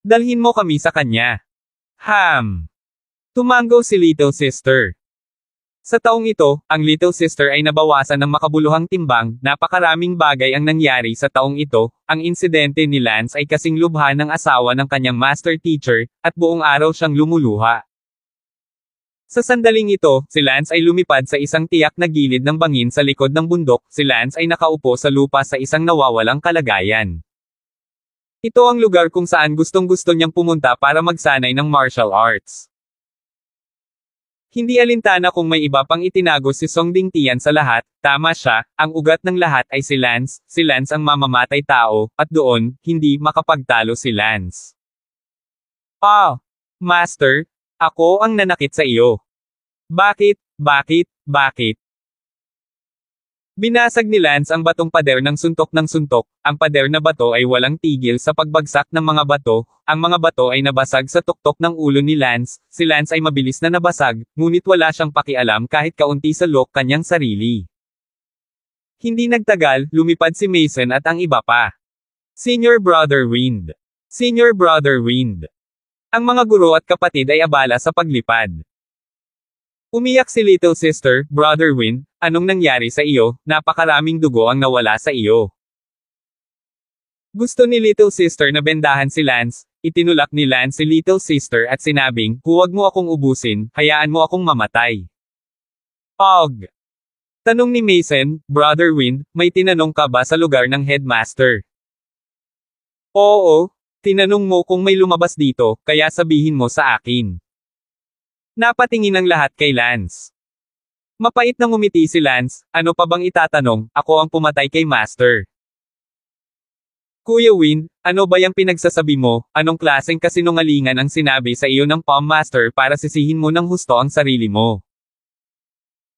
Dalhin mo kami sa kanya. Tumango si Little Sister. Sa taong ito, ang Little Sister ay nabawasan ng makabuluhang timbang, napakaraming bagay ang nangyari sa taong ito, ang insidente ni Lance ay kasing lubha ng asawa ng kanyang master teacher, at buong araw siyang lumuluha. Sa sandaling ito, si Lance ay lumipad sa isang tiyak na gilid ng bangin sa likod ng bundok, si Lance ay nakaupo sa lupa sa isang nawawalang kalagayan. Ito ang lugar kung saan gustong-gusto niyang pumunta para magsanay ng martial arts. Hindi alintana kung may iba pang itinago si Song Dingtian sa lahat, tama siya, ang ugat ng lahat ay si Lance ang mamamatay tao, at doon, hindi makapagtalo si Lance. Master, ako ang nanakit sa iyo. Bakit? Binasag ni Lance ang batong pader ng suntok, ang pader na bato ay walang tigil sa pagbagsak ng mga bato, ang mga bato ay nabasag sa tuktok ng ulo ni Lance, si Lance ay mabilis na nabasag, ngunit wala siyang pakialam kahit kaunti sa look kanyang sarili. Hindi nagtagal, lumipad si Mason at ang iba pa. Senior Brother Wind. Ang mga guro at kapatid ay abala sa paglipad. Umiyak si Little Sister, Brother Wind, anong nangyari sa iyo, napakaraming dugo ang nawala sa iyo. Gusto ni Little Sister na bendahan si Lance, itinulak ni Lance si Little Sister at sinabing, huwag mo akong ubusin, hayaan mo akong mamatay. Tanong ni Mason, Brother Wind, may tinanong ka ba sa lugar ng headmaster? Oo, tinanong mo kung may lumabas dito, kaya sabihin mo sa akin. Napatingin ang lahat kay Lance. Mapait na ngumiti si Lance, ano pa bang itatanong, ako ang pumatay kay Master. Kuya Wind, ano ba yung pinagsasabi mo, anong klaseng kasinungalingan ang sinabi sa iyo ng Palm Master para sisihin mo ng husto ang sarili mo?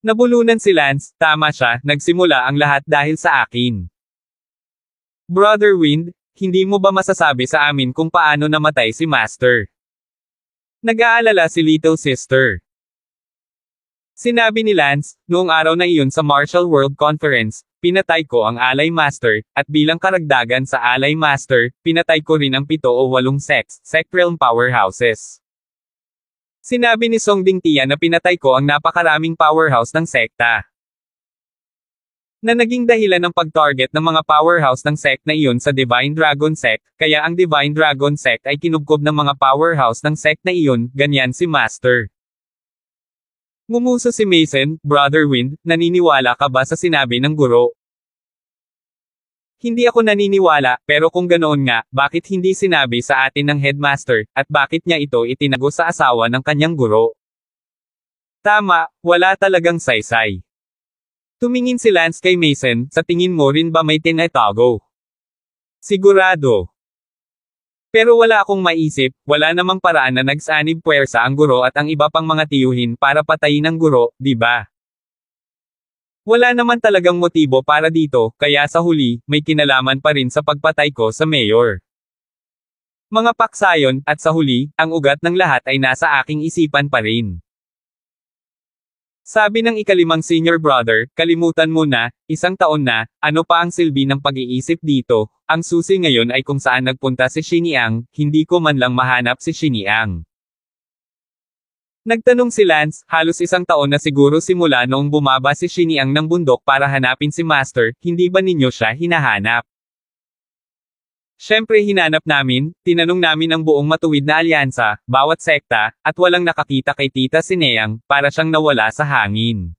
Nabulunan si Lance, tama siya, nagsimula ang lahat dahil sa akin. Brother Wind, hindi mo ba masasabi sa amin kung paano namatay si Master? Nag-aalala si Little Sister. Sinabi ni Lance, noong araw na iyon sa Martial World Conference, pinatay ko ang Alay Master, at bilang karagdagan sa Alay Master, pinatay ko rin ang 7 o 8 sect realm powerhouses. Sinabi ni Song Dingtian na pinatay ko ang napakaraming powerhouse ng sekta. Na naging dahilan ng pag-target ng mga powerhouse ng sect na iyon sa Divine Dragon Sect, kaya ang Divine Dragon Sect ay kinubkob ng mga powerhouse ng sect na iyon, ganyan si Master. Ngumuso si Mason, Brother Wind, naniniwala ka ba sa sinabi ng guro? Hindi ako naniniwala, pero kung ganoon nga, bakit hindi sinabi sa atin ng headmaster, at bakit niya ito itinago sa asawa ng kanyang guro? Tama, wala talagang saysay. Tumingin si Lance kay Mason, sa tingin mo rin ba may tinatago? Sigurado. Pero wala akong maisip, wala namang paraan na nagsanib puwersa ang guro at ang iba pang mga tiyuhin para patayin ang guro, di ba? Wala naman talagang motibo para dito, kaya sa huli, may kinalaman pa rin sa pagpatay ko sa mayor. Mga paksayon, at sa huli, ang ugat ng lahat ay nasa aking isipan pa rin. Sabi ng ikalimang senior brother, kalimutan mo na, 1 taon na, ano pa ang silbi ng pag-iisip dito, ang susi ngayon ay kung saan nagpunta si Xiniang, hindi ko man lang mahanap si Xiniang. Nagtanong si Lance, halos 1 taon na siguro simula noong bumaba si Xiniang ng bundok para hanapin si Master, hindi ba ninyo siya hinahanap? Siyempre hinanap namin, tinanong namin ang buong matuwid na alyansa, bawat sekta, at walang nakakita kay Tita Sineang, para siyang nawala sa hangin.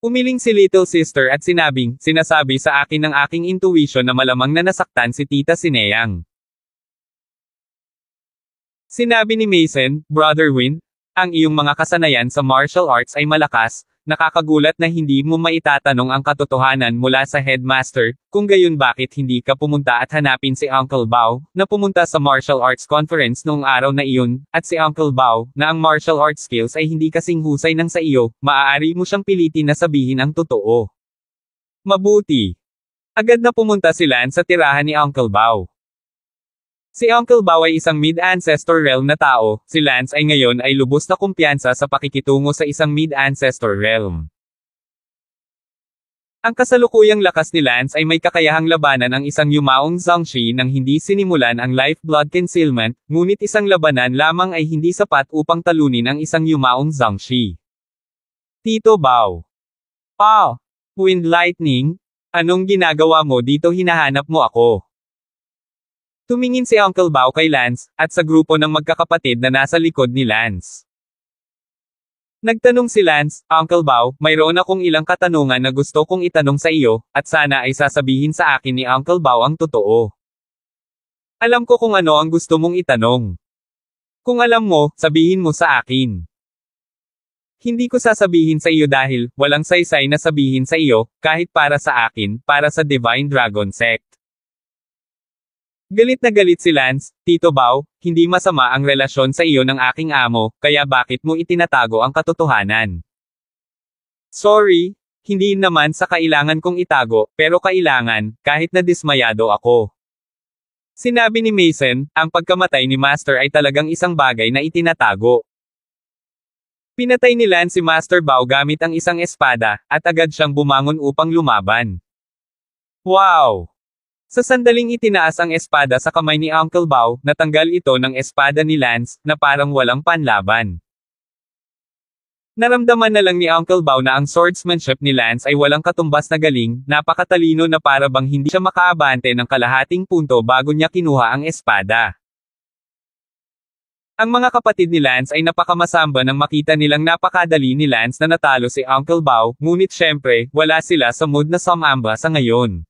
Umiling si Little Sister at sinasabi sa akin ng aking intuition na malamang na nasaktan si Tita Sineang. Sinabi ni Mason, Brother Wind, ang iyong mga kasanayan sa martial arts ay malakas, nakakagulat na hindi mo maitatanong ang katotohanan mula sa headmaster, kung gayon bakit hindi ka pumunta at hanapin si Uncle Bao, na pumunta sa martial arts conference noong araw na iyon, at si Uncle Bao, na ang martial arts skills ay hindi kasing husay ng sa iyo, maaari mo siyang pilitin na sabihin ang totoo. Mabuti. Agad na pumunta si Lance sa tirahan ni Uncle Bao. Si Uncle Bao ay isang mid-ancestor realm na tao, si Lance ay ngayon ay lubos na kumpiyansa sa pakikitungo sa isang mid-ancestor realm. Ang kasalukuyang lakas ni Lance ay may kakayahang labanan ang isang yumaong Zhangxi nang hindi sinimulan ang lifeblood concealment, ngunit isang labanan lamang ay hindi sapat upang talunin ang isang yumaong Zhangxi. Tito Bao. Wind Lightning? Anong ginagawa mo dito, hinahanap mo ako? Tumingin si Uncle Bao kay Lance, at sa grupo ng magkakapatid na nasa likod ni Lance. Nagtanong si Lance, Uncle Bao, mayroon akong ilang katanungan na gusto kong itanong sa iyo, at sana ay sasabihin sa akin ni Uncle Bao ang totoo. Alam ko kung ano ang gusto mong itanong. Kung alam mo, sabihin mo sa akin. Hindi ko sasabihin sa iyo dahil, walang saysay na sabihin sa iyo, kahit para sa akin, para sa Divine Dragon Sect. Galit na galit si Lance, Tito Bao, hindi masama ang relasyon sa iyo ng aking amo, kaya bakit mo itinatago ang katotohanan? Sorry, hindi naman sa kailangan kong itago, pero kailangan, kahit na dismayado ako. Sinabi ni Mason, ang pagkamatay ni Master ay talagang isang bagay na itinatago. Pinatay ni Lance si Master Bao gamit ang isang espada, at agad siyang bumangon upang lumaban. Wow! Sa sandaling itinaas ang espada sa kamay ni Uncle Bao, natanggal ito ng espada ni Lance, na parang walang panlaban. Naramdaman na lang ni Uncle Bao na ang swordsmanship ni Lance ay walang katumbas na galing, napakatalino na para bang hindi siya makaabante ng kalahating punto bago niya kinuha ang espada. Ang mga kapatid ni Lance ay napakamasamba nang makita nilang napakadali ni Lance na natalo si Uncle Bao, ngunit syempre, wala sila sa mood na sumamba sa ngayon.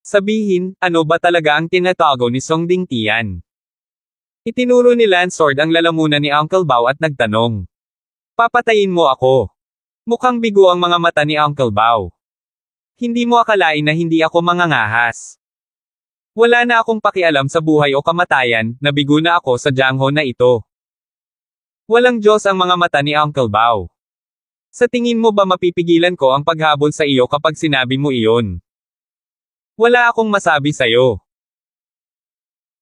Sabihin, ano ba talaga ang tinatago ni Song Dingtian? Itinuro ni Lance sword ang lalamunan ni Uncle Bao at nagtanong. Papatayin mo ako. Mukhang bigo ang mga mata ni Uncle Bao. Hindi mo akalain na hindi ako mangangahas. Wala na akong pakialam sa buhay o kamatayan, nabigo na ako sa jangho na ito. Walang Diyos ang mga mata ni Uncle Bao. Sa tingin mo ba mapipigilan ko ang paghabol sa iyo kapag sinabi mo iyon? Wala akong masabi sa'yo.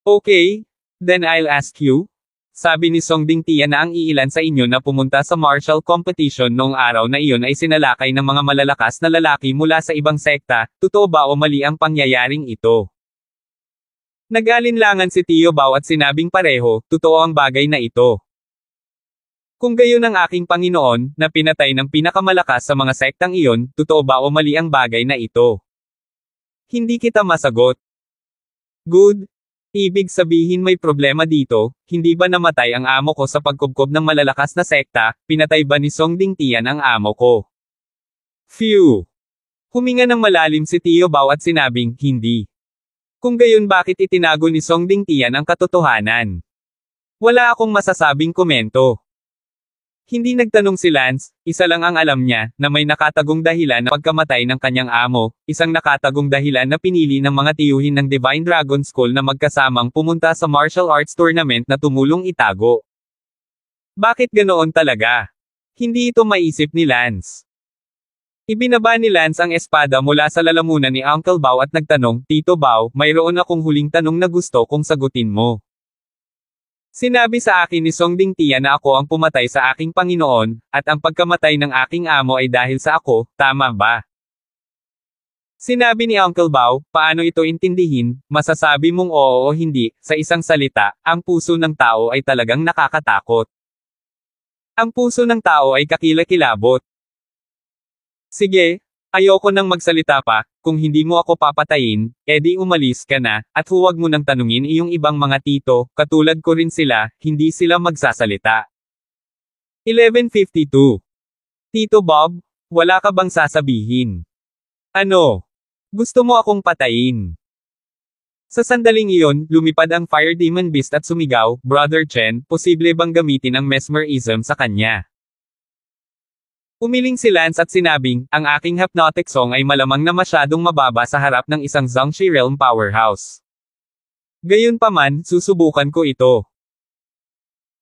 Okay, then I'll ask you. Sabi ni Song Dingtian na ang iilan sa inyo na pumunta sa martial competition noong araw na iyon ay sinalakay ng mga malalakas na lalaki mula sa ibang sekta, totoo ba o mali ang pangyayaring ito? Nag-alinlangan si Tio Bao at sinabing pareho, totoo ang bagay na ito. Kung gayon ang aking Panginoon, na pinatay ng pinakamalakas sa mga sektang iyon, totoo ba o mali ang bagay na ito? Hindi kita masagot. Good. Ibig sabihin may problema dito, hindi ba namatay ang amo ko sa pagkubkob ng malalakas na sekta, pinatay ba ni Song Dingtian ang amo ko? Phew! Huminga ng malalim si Tio Bao at sinabing, hindi. Kung gayon bakit itinago ni Song Dingtian ang katotohanan? Wala akong masasabing komento. Hindi nagtanong si Lance, isa lang ang alam niya, na may nakatagong dahilan na pagkamatay ng kanyang amo, isang nakatagong dahilan na pinili ng mga tiyuhin ng Divine Dragon School na magkasamang pumunta sa martial arts tournament na tumulong itago. Bakit ganoon talaga? Hindi ito maisip ni Lance. Ibinaba ni Lance ang espada mula sa lalamunan ni Uncle Bao at nagtanong, Tito Bao, mayroon akong huling tanong na gusto kong sagutin mo. Sinabi sa akin ni Song Dingtian na ako ang pumatay sa aking Panginoon, at ang pagkamatay ng aking amo ay dahil sa ako, tama ba? Sinabi ni Uncle Bao, paano ito intindihin, masasabi mong oo o hindi, sa isang salita, ang puso ng tao ay talagang nakakatakot. Ang puso ng tao ay kakilakilabot. Sige, ayoko nang magsalita pa, kung hindi mo ako papatayin, edi umalis ka na, at huwag mo nang tanungin iyong ibang mga tito, katulad ko rin sila, hindi sila magsasalita. 11:52. Tito Bob, wala ka bang sasabihin? Ano? Gusto mo akong patayin? Sa sandaling iyon, lumipad ang Fire Demon Beast at sumigaw, Brother Chen, posible bang gamitin ang mesmerism sa kanya? Umiling si Lance at sinabing, ang aking hypnotic song ay malamang na masyadong mababa sa harap ng isang Zhangxi Realm powerhouse. Gayunpaman, susubukan ko ito.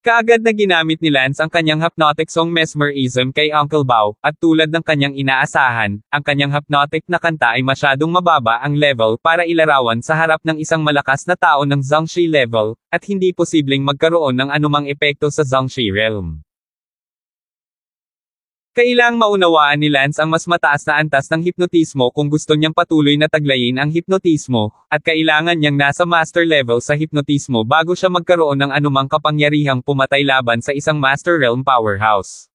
Kaagad na ginamit ni Lance ang kanyang hypnotic song mesmerism kay Uncle Bao, at tulad ng kanyang inaasahan, ang kanyang hypnotic na kanta ay masyadong mababa ang level para ilarawan sa harap ng isang malakas na tao ng Zhangxi level, at hindi posibleng magkaroon ng anumang epekto sa Zhangxi Realm. Kailang maunawaan ni Lance ang mas mataas na antas ng hipnotismo kung gusto niyang patuloy na taglayin ang hipnotismo, at kailangan niyang nasa master level sa hipnotismo bago siya magkaroon ng anumang kapangyarihang pumatay laban sa isang Master Realm powerhouse.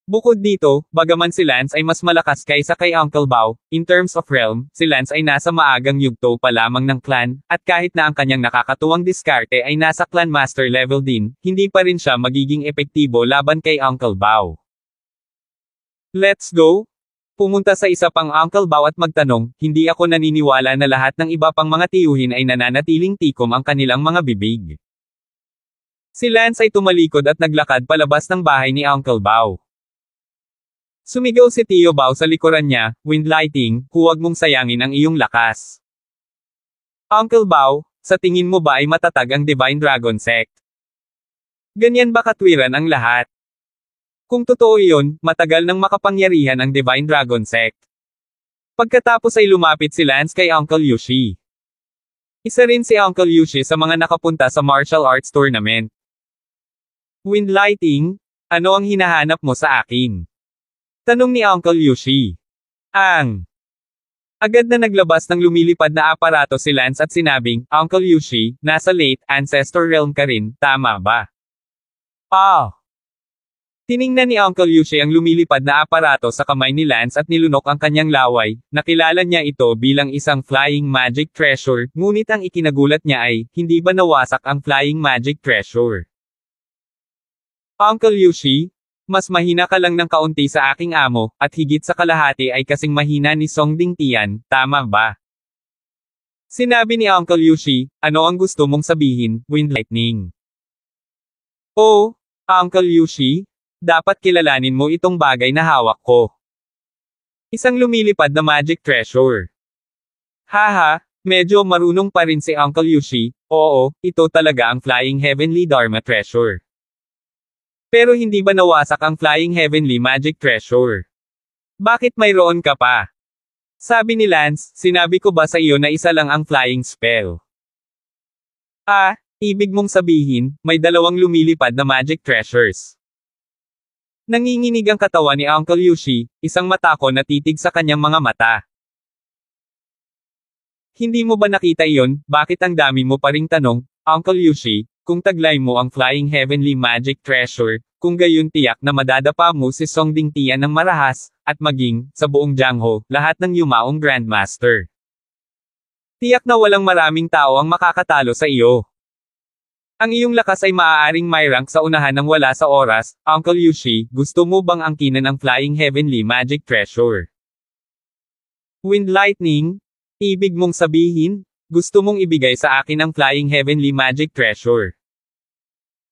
Bukod dito, bagaman si Lance ay mas malakas kaysa kay Uncle Bao, in terms of realm, si Lance ay nasa maagang yugto pa lamang ng clan, at kahit na ang kanyang nakakatuwang diskarte ay nasa clan master level din, hindi pa rin siya magiging epektibo laban kay Uncle Bao. Let's go! Pumunta sa isa pang Uncle Bao at magtanong, hindi ako naniniwala na lahat ng iba pang mga tiyuhin ay nananatiling tikom ang kanilang mga bibig. Si Lance ay tumalikod at naglakad palabas ng bahay ni Uncle Bao. Sumigaw si Tio Bao sa likuran niya, "Wind Lighting, huwag mong sayangin ang iyong lakas." Uncle Bao, sa tingin mo ba ay matatag ang Divine Dragon Sect? Ganyan ba katwiran ang lahat? Kung totoo iyon, matagal nang makapangyarihan ang Divine Dragon Sect. Pagkatapos ay lumapit si Lance kay Uncle Yushi. Isa rin si Uncle Yushi sa mga nakapunta sa martial arts tournament. "Wind Lighting, ano ang hinahanap mo sa akin?" Tanong ni Uncle Yushi. Agad na naglabas ng lumilipad na aparato si Lance at sinabing, "Uncle Yushi, nasa late ancestor realm ka rin, tama ba?" Tiningnan ni Uncle Yushi ang lumilipad na aparato sa kamay ni Lance at nilunok ang kanyang laway. Nakilala niya ito bilang isang flying magic treasure, ngunit ang ikinagulat niya ay, hindi ba nawasak ang flying magic treasure? "Uncle Yushi, mas mahina ka lang ng kaunti sa aking amo, at higit sa kalahati ay kasing mahina ni Song Dingtian, tama ba?" Sinabi ni Uncle Yushi, "Ano ang gusto mong sabihin, Wind Lightning?" "Oh, Uncle Yushi, dapat kilalanin mo itong bagay na hawak ko. Isang lumilipad na magic treasure." Haha, medyo marunong pa rin si Uncle Yushi. Oo, ito talaga ang Flying Heavenly Dharma Treasure. Pero hindi ba nawasak ang Flying Heavenly Magic Treasure? Bakit mayroon ka pa? Sabi ni Lance, "Sinabi ko ba sa iyo na isa lang ang flying spell?" Ibig mong sabihin, may dalawang lumilipad na magic treasures. Nanginginig ang katawan ni Uncle Yushi, isang matako na titig sa kanyang mga mata. "Hindi mo ba nakita iyon? Bakit ang dami mo pa ring tanong, Uncle Yushi? Kung taglay mo ang Flying Heavenly Magic Treasure, kung gayon tiyak na madadapa mo si Song Dingtian ng marahas, at maging, sa buong Jiangho, lahat ng yumaong Grandmaster. Tiyak na walang maraming tao ang makakatalo sa iyo. Ang iyong lakas ay maaaring may rank sa unahan ng wala sa oras. Uncle Yushi, gusto mo bang angkinan ang Flying Heavenly Magic Treasure?" "Wind Lightning, ibig mong sabihin, gusto mong ibigay sa akin ang Flying Heavenly Magic Treasure?"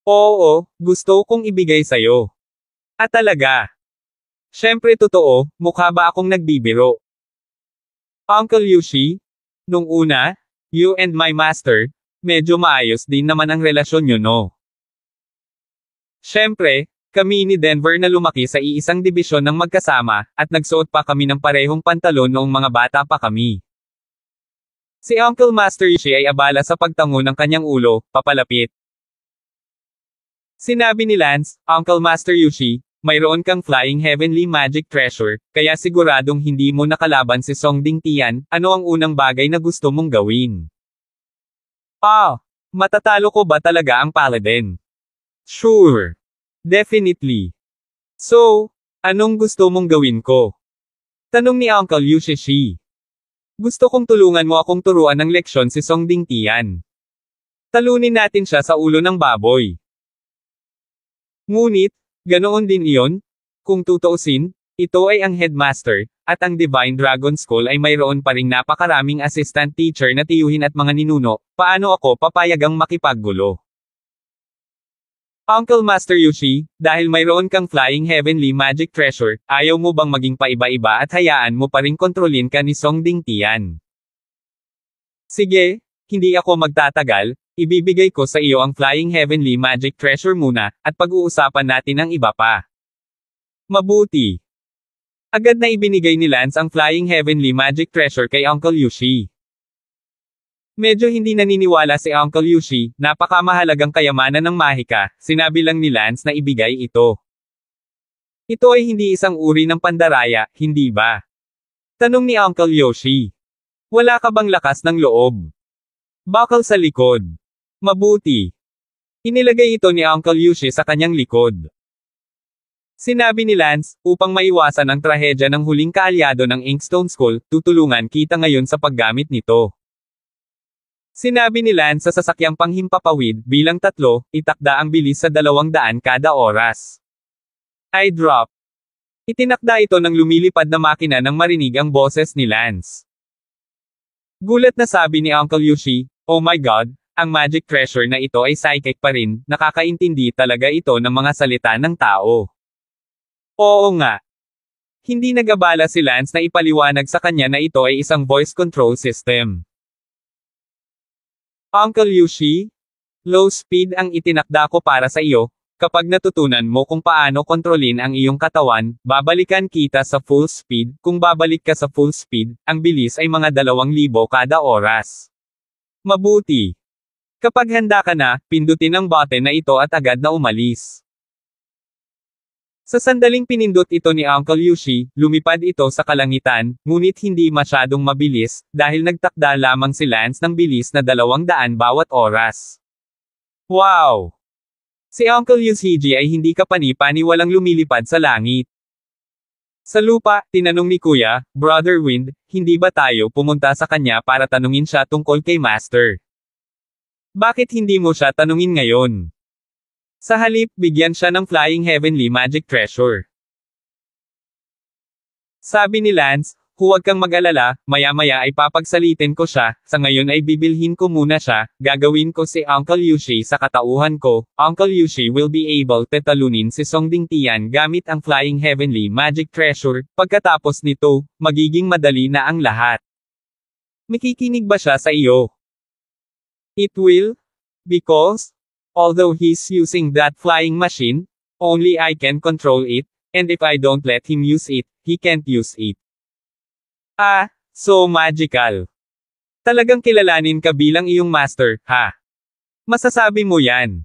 "Oo, gusto kong ibigay sa'yo." Talaga? Syempre totoo, mukha ba akong nagbibiro? "Uncle Yushi, nung una, you and my master, medyo maayos din naman ang relasyon nyo, no? Syempre, kami ni Denver na lumaki sa iisang dibisyon ng magkasama, at nagsuot pa kami ng parehong pantalon noong mga bata pa kami." Si Uncle Master Yushi ay abala sa pagtango ng kanyang ulo, papalapit. Sinabi ni Lance, "Uncle Master Yushi, mayroon kang Flying Heavenly Magic Treasure, kaya siguradong hindi mo nakalaban si Song Dingtian, ano ang unang bagay na gusto mong gawin?" Matatalo ko ba talaga ang Paladin? Sure. Definitely. So, anong gusto mong gawin ko? Tanong ni Uncle Yushi. "Gusto kong tulungan mo akong turuan ng leksyon si Song Dingtian. Talunin natin siya sa ulo ng baboy." Ngunit, ganoon din iyon? Kung tutuusin, ito ay ang headmaster, at ang Divine Dragon School ay mayroon pa ring napakaraming assistant teacher na tiyuhin at mga ninuno, paano ako papayagang makipaggulo? "Uncle Master Yushi, dahil mayroon kang Flying Heavenly Magic Treasure, ayaw mo bang maging paiba-iba at hayaan mo pa ring kontrolin ka ni Song Dingtian?" "Sige, hindi ako magtatagal, ibibigay ko sa iyo ang Flying Heavenly Magic Treasure muna, at pag-uusapan natin ang iba pa." Mabuti. Agad na ibinigay ni Lance ang Flying Heavenly Magic Treasure kay Uncle Yushi. Medyo hindi naniniwala si Uncle Yushi, napakamahalagang kayamanan ng Mahika, sinabi lang ni Lance na ibigay ito. Ito ay hindi isang uri ng pandaraya, hindi ba? Tanong ni Uncle Yoshi. Wala ka bang lakas ng loob? Bakal sa likod. Mabuti. Inilagay ito ni Uncle Yoshi sa kanyang likod. Sinabi ni Lance, upang maiwasan ang trahedya ng huling kaalyado ng Inkstone School, tutulungan kita ngayon sa paggamit nito. Sinabi ni Lance sa sasakyang panghimpapawid, bilang 3, itakda ang bilis sa 200 kada oras. I drop. Itinakda ito ng lumilipad na makina nang marinig ang boses ni Lance. Gulat na sabi ni Uncle Yoshi, oh my God, ang magic treasure na ito ay psychic pa rin, nakakaintindi talaga ito ng mga salita ng tao. Oo nga. Hindi nagabala si Lance na ipaliwanag sa kanya na ito ay isang voice control system. Uncle Yoshi, low speed ang itinakda ko para sa iyo. Kapag natutunan mo kung paano kontrolin ang iyong katawan, babalikan kita sa full speed. Kung babalik ka sa full speed, ang bilis ay mga 2,000 kada oras. Mabuti. Kapag handa ka na, pindutin ang button na ito at agad na umalis. Sa sandaling pinindot ito ni Uncle Yoshi, lumipad ito sa kalangitan, ngunit hindi masyadong mabilis, dahil nagtakda lamang si Lance ng bilis na 200 bawat oras. Wow! Si Uncle Yoshi ay hindi kapani-paniwalang lumilipad sa langit. Sa lupa, tinanong ni Kuya, Brother Wind, hindi ba tayo pumunta sa kanya para tanungin siya tungkol kay Master? Bakit hindi mo siya tanungin ngayon? Sa halip, bigyan siya ng Flying Heavenly Magic Treasure. Sabi ni Lance, huwag kang mag-alala, maya-maya ay papagsalitin ko siya, sa ngayon ay bibilhin ko muna siya, gagawin ko si Uncle Yoshi sa katauhan ko, Uncle Yoshi will be able to talunin si Songding Tian gamit ang Flying Heavenly Magic Treasure, pagkatapos nito, magiging madali na ang lahat. Makikinig ba siya sa iyo? It will, because, although he's using that flying machine, only I can control it, and if I don't let him use it, he can't use it. Ah, so magical. Talagang kilalanin ka bilang iyong master, ha? Masasabi mo yan.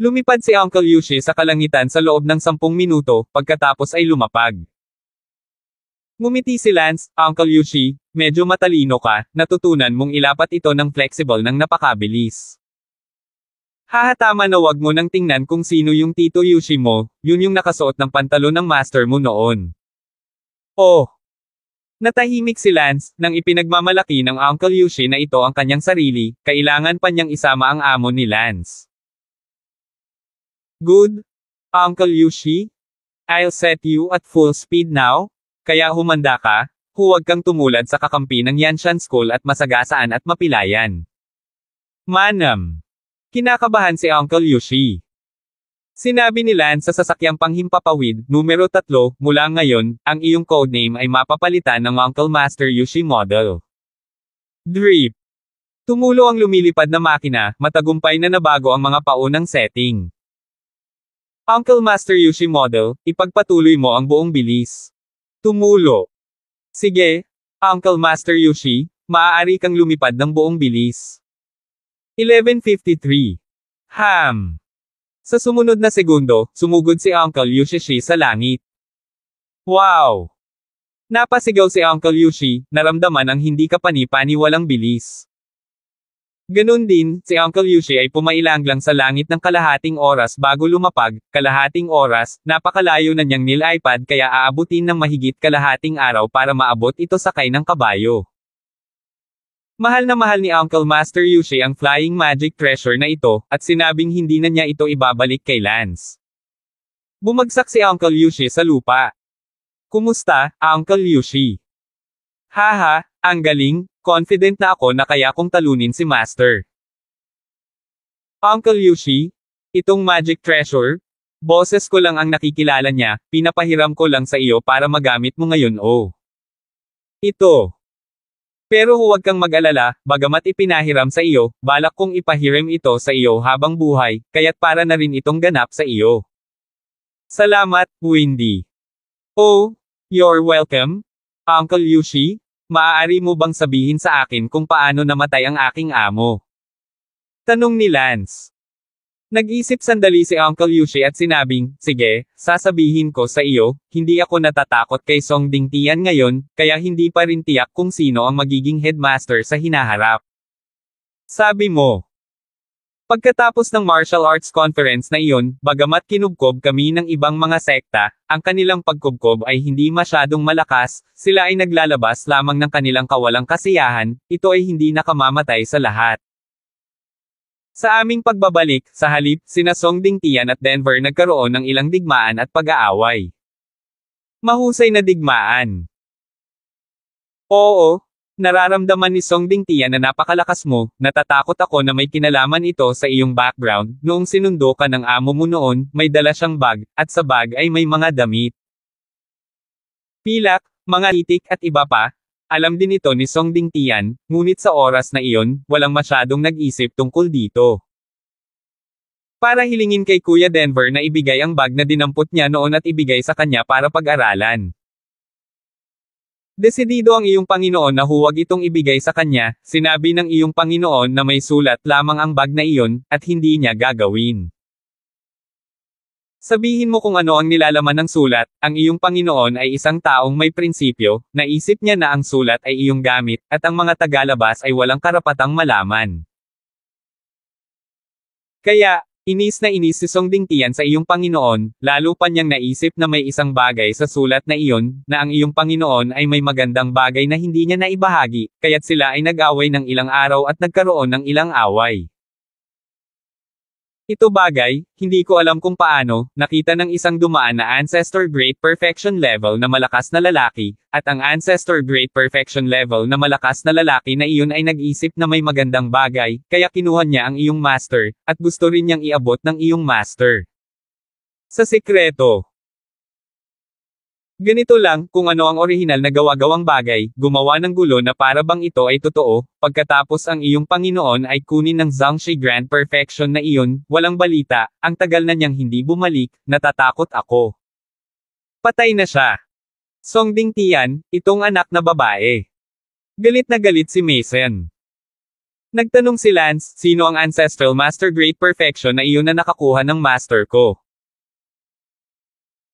Lumipad si Uncle Yoshi sa kalangitan sa loob ng 10 minuto, pagkatapos ay lumapag. Ngumiti si Lance, Uncle Yoshi, medyo matalino ka, natutunan mong ilapat ito ng flexible ng napakabilis. Hahatama na wag mo nang tingnan kung sino yung Tito Yoshi mo, yun yung nakasuot ng pantalon ng master mo noon. Oh! Natahimik si Lance, nang ipinagmamalaki ng Uncle Yoshi na ito ang kanyang sarili, kailangan pa niyang isama ang amo ni Lance. Good, Uncle Yoshi? I'll set you at full speed now? Kaya humanda ka, huwag kang tumulad sa kakampi ng Yanshan School at masagasaan at mapilayan. Manam. Kinakabahan si Uncle Yoshi. Sinabi ni Lance sa sasakyang panghimpapawid, numero 3, mula ngayon, ang iyong codename ay mapapalitan ng Uncle Master Yoshi Model. Drip. Tumulo ang lumilipad na makina, matagumpay na nabago ang mga paunang setting. Uncle Master Yoshi Model, ipagpatuloy mo ang buong bilis. Tumulo. Sige, Uncle Master Yoshi, maaari kang lumipad ng buong bilis. 11:53. Ham. Sa sumunod na segundo, sumugod si Uncle Yoshi sa langit. Wow! Napasigaw si Uncle Yoshi, naramdaman ang hindi kapani-paniwalang bilis. Ganun din, si Uncle Yoshi ay pumailanglang sa langit ng kalahating oras bago lumapag, kalahating oras, napakalayo na niyang nil-iPad kaya aabutin ng mahigit kalahating araw para maabot ito sakay ng kabayo. Mahal na mahal ni Uncle Master Yoshi ang Flying Magic Treasure na ito, at sinabing hindi na niya ito ibabalik kay Lance. Bumagsak si Uncle Yoshi sa lupa. Kumusta, Uncle Yoshi? Haha, ang galing, confident na ako na kaya kong talunin si Master. Uncle Yoshi? Itong Magic Treasure? Boses ko lang ang nakikilala niya, pinapahiram ko lang sa iyo para magamit mo ngayon oh. Ito. Pero huwag kang mag-alala, bagamat ipinahiram sa iyo, balak kong ipahiram ito sa iyo habang buhay, kaya't para na rin itong ganap sa iyo. Salamat, Windy. Oh, you're welcome, Uncle Yoshi. Maaari mo bang sabihin sa akin kung paano namatay ang aking amo? Tanong ni Lance. Nag-isip sandali si Uncle Yushi at sinabing, sige, sasabihin ko sa iyo, hindi ako natatakot kay Song Dingtian ngayon, kaya hindi pa rin tiyak kung sino ang magiging headmaster sa hinaharap. Sabi mo. Pagkatapos ng martial arts conference na iyon, bagamat kinubkob kami ng ibang mga sekta, ang kanilang pagkubkob ay hindi masyadong malakas, sila ay naglalabas lamang ng kanilang kawalang kasiyahan, ito ay hindi nakamamatay sa lahat. Sa aming pagbabalik, sa halip, sina Song Dingtian at Denver nagkaroon ng ilang digmaan at pag-aaway. Mahusay na digmaan. Oo. Nararamdaman ni Song Dingtian na napakalakas mo, natatakot ako na may kinalaman ito sa iyong background, noong sinundo ka ng amo mo noon, may dala siyang bag, at sa bag ay may mga damit. Pilak, mga itik at iba pa. Alam din ito ni Song Dingtian, ngunit sa oras na iyon, walang masyadong nag-isip tungkol dito. Para hilingin kay Kuya Denver na ibigay ang bag na dinampot niya noon at ibigay sa kanya para pag-aralan. Desidido ang iyong Panginoon na huwag itong ibigay sa kanya, sinabi ng iyong Panginoon na may sulat lamang ang bag na iyon, at hindi niya gagawin. Sabihin mo kung ano ang nilalaman ng sulat, ang iyong Panginoon ay isang taong may prinsipyo, naisip niya na ang sulat ay iyong gamit, at ang mga tagalabas ay walang karapatang malaman. Kaya, inis na inis si Song Dingtian sa iyong Panginoon, lalo pa niyang naisip na may isang bagay sa sulat na iyon, na ang iyong Panginoon ay may magandang bagay na hindi niya naibahagi, kaya't sila ay nag-away ng ilang araw at nagkaroon ng ilang away. Ito bagay, hindi ko alam kung paano, nakita ng isang dumaan na Ancestor Great Perfection Level na malakas na lalaki, at ang Ancestor Great Perfection Level na malakas na lalaki na iyon ay nag-isip na may magandang bagay, kaya kinuha niya ang iyong master, at gusto rin niyang iabot ng iyong master. Sa sikreto. Ganito lang, kung ano ang orihinal na gawa-gawang bagay, gumawa ng gulo na para bang ito ay totoo, pagkatapos ang iyong Panginoon ay kunin ng Zhangxi Grand Perfection na iyon, walang balita, ang tagal na niyang hindi bumalik, natatakot ako. Patay na siya. Song Dingtian, itong anak na babae. Galit na galit si Mason. Nagtanong si Lance, sino ang Ancestral Master Great Perfection na iyon na nakakuha ng master ko?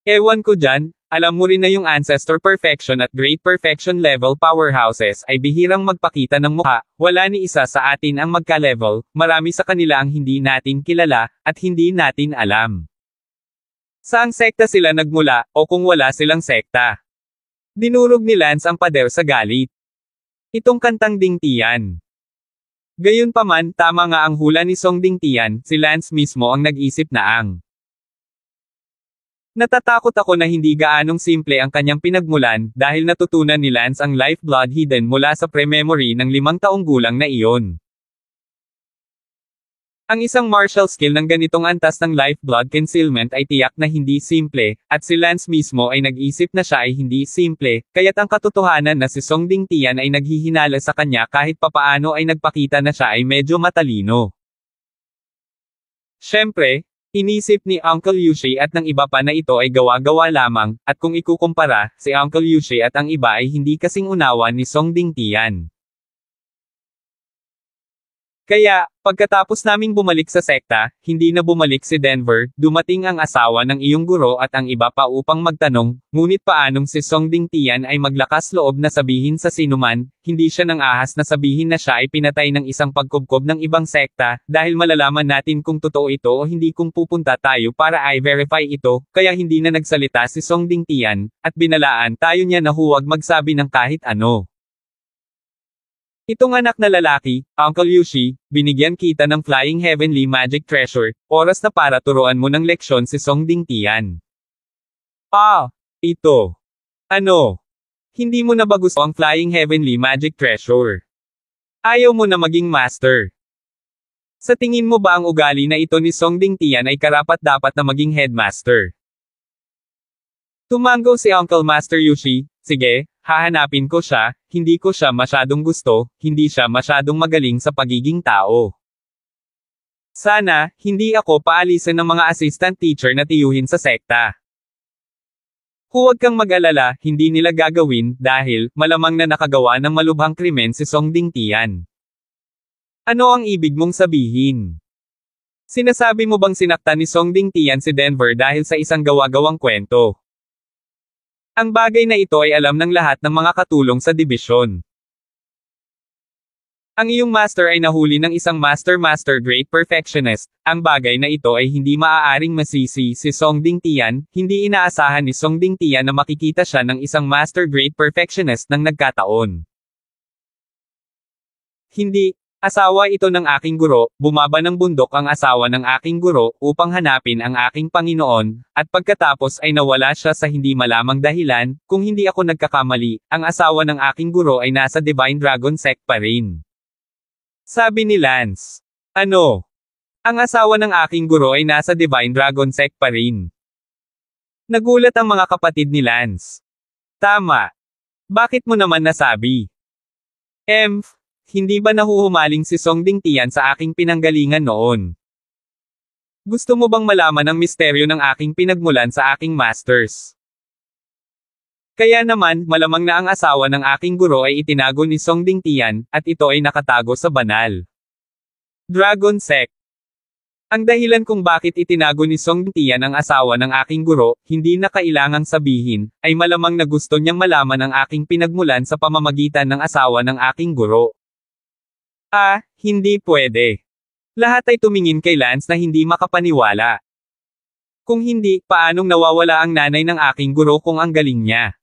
Ewan ko dyan, alam mo rin na yung Ancestor Perfection at Great Perfection level powerhouses ay bihirang magpakita ng mukha, wala ni isa sa atin ang magka-level, marami sa kanila ang hindi natin kilala, at hindi natin alam. Saang sekta sila nagmula, o kung wala silang sekta? Dinurog ni Lance ang pader sa galit. Itong kantang Dingtian. Gayunpaman, tama nga ang hula ni Song Dingtian, si Lance mismo ang nag-isip na ang natatakot ako na hindi gaanong simple ang kanyang pinagmulan, dahil natutunan ni Lance ang lifeblood hidden mula sa pre-memory ng 5 taong gulang na iyon. Ang isang martial skill ng ganitong antas ng lifeblood concealment ay tiyak na hindi simple, at si Lance mismo ay nag-isip na siya ay hindi simple, kaya't ang katotohanan na si Song Dingtian ay naghihinala sa kanya kahit papaano ay nagpakita na siya ay medyo matalino. Siyempre, inisip ni Uncle Yushi at ng iba pa na ito ay gawa-gawa lamang, at kung ikukumpara, si Uncle Yushi at ang iba ay hindi kasing unawa ni Song Dingtian. Kaya, pagkatapos naming bumalik sa sekta, hindi na bumalik si Denver, dumating ang asawa ng iyong guro at ang iba pa upang magtanong, ngunit paanong si Song Dingtian ay maglakas loob na sabihin sa sinuman, hindi siya nang ahas na sabihin na siya ay pinatay ng isang pagkubkob ng ibang sekta, dahil malalaman natin kung totoo ito o hindi kung pupunta tayo para i-verify ito, kaya hindi na nagsalita si Song Dingtian, at binalaan tayo niya na huwag magsabi ng kahit ano. Itong anak na lalaki, Uncle Yushi, binigyan kita ng Flying Heavenly Magic Treasure, oras na para turuan mo ng leksyon si Song Dingtian. Ito. Ano? Hindi mo na ba gusto ang Flying Heavenly Magic Treasure? Ayaw mo na maging master? Sa tingin mo ba ang ugali na ito ni Song Dingtian ay karapat-dapat na maging headmaster? Tumango si Uncle Master Yushi, sige, hahanapin ko siya, hindi ko siya masyadong gusto, hindi siya masyadong magaling sa pagiging tao. Sana, hindi ako paalisin ng mga assistant teacher na tiyuhin sa sekta. Huwag kang mag-alala, hindi nila gagawin, dahil, malamang na nakagawa ng malubhang krimen si Song Dingtian. Ano ang ibig mong sabihin? Sinasabi mo bang sinaktan ni Song Dingtian si Denver dahil sa isang gawa-gawang kwento? Ang bagay na ito ay alam ng lahat ng mga katulong sa dibisyon. Ang iyong master ay nahuli ng isang master great perfectionist. Ang bagay na ito ay hindi maaaring masisi si Song Dingtian, hindi inaasahan ni Song Dingtian na makikita siya ng isang master great perfectionist ng nagkataon. Hindi. Asawa ito ng aking guro, bumaba ng bundok ang asawa ng aking guro upang hanapin ang aking Panginoon, at pagkatapos ay nawala siya sa hindi malamang dahilan. Kung hindi ako nagkakamali, ang asawa ng aking guro ay nasa Divine Dragon Sect pa rin. Sabi ni Lance. Ano? Ang asawa ng aking guro ay nasa Divine Dragon Sect pa rin. Nagulat ang mga kapatid ni Lance. Tama. Bakit mo naman nasabi? Hindi ba nahuhumaling si Song Dingtian sa aking pinanggalingan noon? Gusto mo bang malaman ang misteryo ng aking pinagmulan sa aking masters? Kaya naman, malamang na ang asawa ng aking guro ay itinago ni Song Dingtian, at ito ay nakatago sa banal Dragon Sect. Ang dahilan kung bakit itinago ni Song Dingtian ang asawa ng aking guro, hindi na kailangang sabihin, ay malamang na gusto niyang malaman ang aking pinagmulan sa pamamagitan ng asawa ng aking guro. Hindi pwede. Lahat ay tumingin kay Lance na hindi makapaniwala. Kung hindi, paanong nawawala ang nanay ng aking guro kung ang galing niya?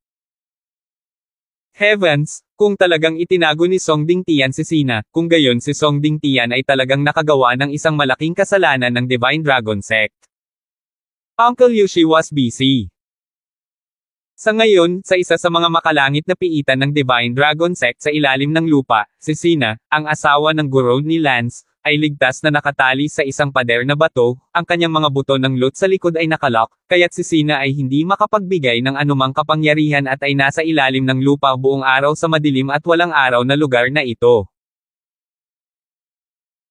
Heavens, kung talagang itinago ni Song Dingtian si Sina, kung gayon si Song Dingtian ay talagang nakagawa ng isang malaking kasalanan ng Divine Dragon Sect. Uncle Yushi was busy. Sa ngayon, sa isa sa mga makalangit na piitan ng Divine Dragon Sect sa ilalim ng lupa, si Sina, ang asawa ng guro ni Lance, ay ligtas na nakatali sa isang pader na bato, ang kanyang mga buto ng loot sa likod ay nakalock, kaya't si Sina ay hindi makapagbigay ng anumang kapangyarihan at ay nasa ilalim ng lupa buong araw sa madilim at walang araw na lugar na ito.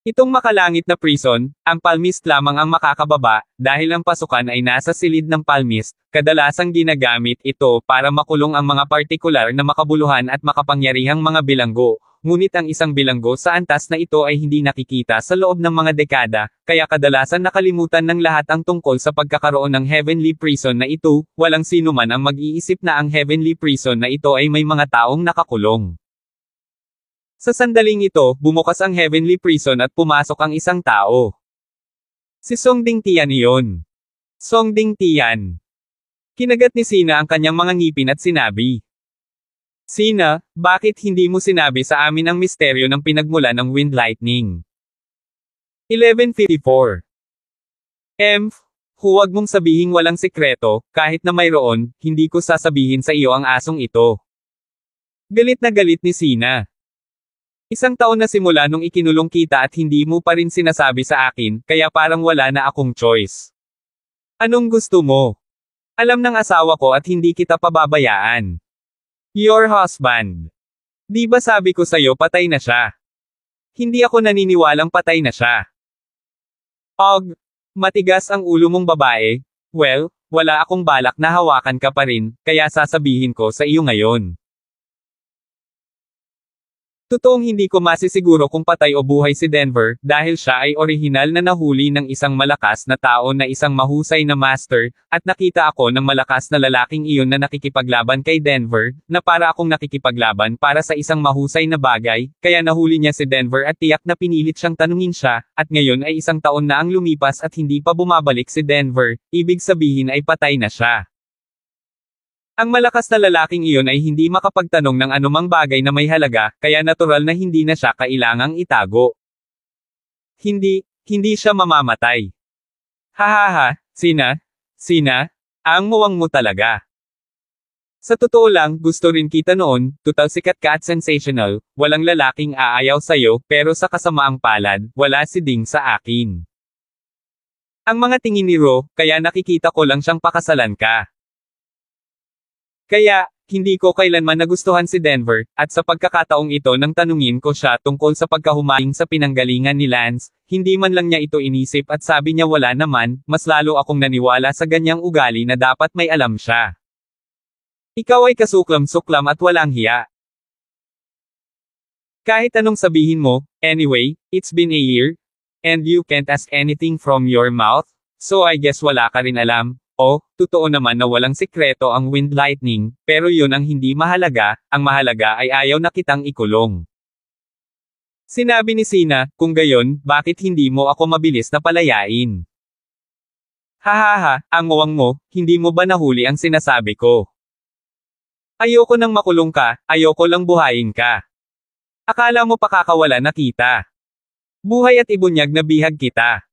Itong makalangit na prison, ang palmist lamang ang makakababa, dahil ang pasukan ay nasa silid ng palmist, kadalasang ginagamit ito para makulong ang mga partikular na makabuluhan at makapangyarihang mga bilanggo, ngunit ang isang bilanggo sa antas na ito ay hindi nakikita sa loob ng mga dekada, kaya kadalasan nakalimutan ng lahat ang tungkol sa pagkakaroon ng heavenly prison na ito, walang sino man ang mag-iisip na ang heavenly prison na ito ay may mga taong nakakulong. Sa sandaling ito, bumukas ang heavenly prison at pumasok ang isang tao. Si Song Dingtian iyon. Song Dingtian. Kinagat ni Sina ang kanyang mga ngipin at sinabi. Sina, bakit hindi mo sinabi sa amin ang misteryo ng pinagmula ng Wind Lightning? 11:54. Huwag mong sabihing walang sikreto, kahit na mayroon, hindi ko sasabihin sa iyo ang asong ito. Galit na galit ni Sina. Isang taon na simula nung ikinulong kita at hindi mo pa rin sinasabi sa akin, kaya parang wala na akong choice. Anong gusto mo? Alam ng asawa ko at hindi kita pababayaan. Your husband. Di ba sabi ko sa'yo patay na siya? Hindi ako naniniwalang patay na siya. Matigas ang ulo mong babae. Well, wala akong balak na hawakan ka pa rin, kaya sasabihin ko sa iyo ngayon. Totoong hindi ko masisiguro kung patay o buhay si Denver, dahil siya ay orihinal na nahuli ng isang malakas na tao na isang mahusay na master, at nakita ako ng malakas na lalaking iyon na nakikipaglaban kay Denver, na para akong nakikipaglaban para sa isang mahusay na bagay, kaya nahuli niya si Denver at tiyak na pinilit siyang tanungin siya, at ngayon ay isang taon na ang lumipas at hindi pa bumabalik si Denver, ibig sabihin ay patay na siya. Ang malakas na lalaking iyon ay hindi makapagtanong ng anumang bagay na may halaga, kaya natural na hindi na siya kailangang itago. Hindi siya mamamatay. Hahaha, Sina, ang muwang mo talaga. Sa totoo lang, gusto rin kita noon, total sikat ka at sensational, walang lalaking aayaw sa'yo, pero sa kasamaang palad, wala si Ding sa akin. Ang mga tingin ni Ro, kaya nakikita ko lang siyang pakasalan ka. Kaya, hindi ko kailanman nagustuhan si Denver, at sa pagkakataong ito nang tanungin ko siya tungkol sa pagkahumaling sa pinanggalingan ni Lance, hindi man lang niya ito inisip at sabi niya wala naman, mas lalo akong naniwala sa ganyang ugali na dapat may alam siya. Ikaw ay kasuklam-suklam at walang hiya. Kahit anong sabihin mo, anyway, it's been a year. And you can't ask anything from your mouth? So I guess wala ka rin alam. Oh, totoo naman na walang sikreto ang wind lightning, pero yun ang hindi mahalaga, ang mahalaga ay ayaw na kitang ikulong. Sinabi ni Sina, kung gayon, bakit hindi mo ako mabilis na palayain? Hahaha, ang uwang mo, hindi mo ba nahuli ang sinasabi ko? Ayoko nang makulong ka, ayoko lang buhayin ka. Akala mo pakakawala na kita. Buhay at ibunyag na bihag kita.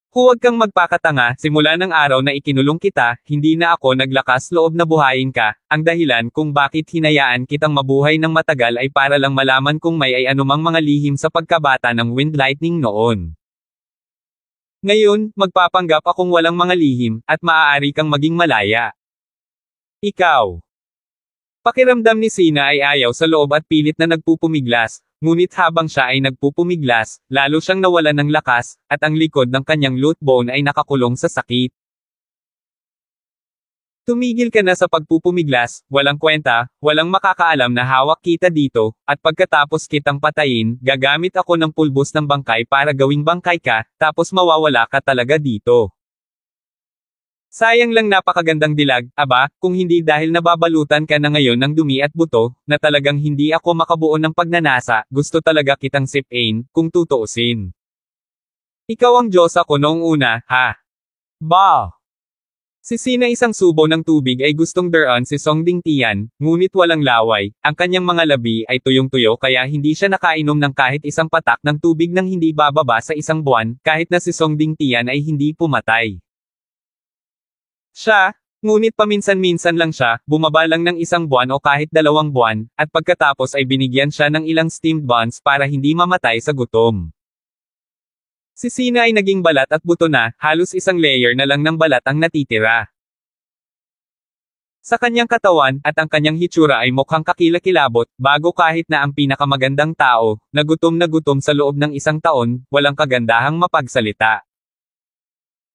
Huwag kang magpakatanga, simula ng araw na ikinulong kita, hindi na ako naglakas loob na buhayin ka, ang dahilan kung bakit hinayaan kitang mabuhay ng matagal ay para lang malaman kung may ay anumang mga lihim sa pagkabata ng wind lightning noon. Ngayon, magpapanggap akong walang mga lihim, at maaari kang maging malaya. Ikaw. Pakiramdam ni Sina ay ayaw sa loob at pilit na nagpupumiglas, ngunit habang siya ay nagpupumiglas, lalo siyang nawalan ng lakas, at ang likod ng kanyang loot bone ay nakakulong sa sakit. Tumigil ka na sa pagpupumiglas, walang kwenta, walang makakaalam na hawak kita dito, at pagkatapos kitang patayin, gagamit ako ng pulbos ng bangkay para gawing bangkay ka, tapos mawawala ka talaga dito. Sayang lang napakagandang dilag, aba, kung hindi dahil nababalutan ka na ngayon ng dumi at buto, na talagang hindi ako makabuo ng pagnanasa, gusto talaga kitang sipain, kung tutuusin. Ikaw ang Diyos ako noong una, ha? Ba! Si Sina isang subo ng tubig ay gustong daran si Songding Tian, ngunit walang laway, ang kanyang mga labi ay tuyong-tuyo kaya hindi siya nakainom ng kahit isang patak ng tubig nang hindi bababa sa isang buwan, kahit na si Songding Tian ay hindi pumatay. Siya, ngunit paminsan-minsan lang siya, bumaba lang ng isang buwan o kahit 2 buwan, at pagkatapos ay binigyan siya ng ilang steamed buns para hindi mamatay sa gutom. Si Sina ay naging balat at buto na, halos isang layer na lang ng balat ang natitira. Sa kanyang katawan, at ang kanyang hitsura ay mukhang kakilakilabot, bago kahit na ang pinakamagandang tao, na gutom sa loob ng isang taon, walang kagandahang mapagsalita.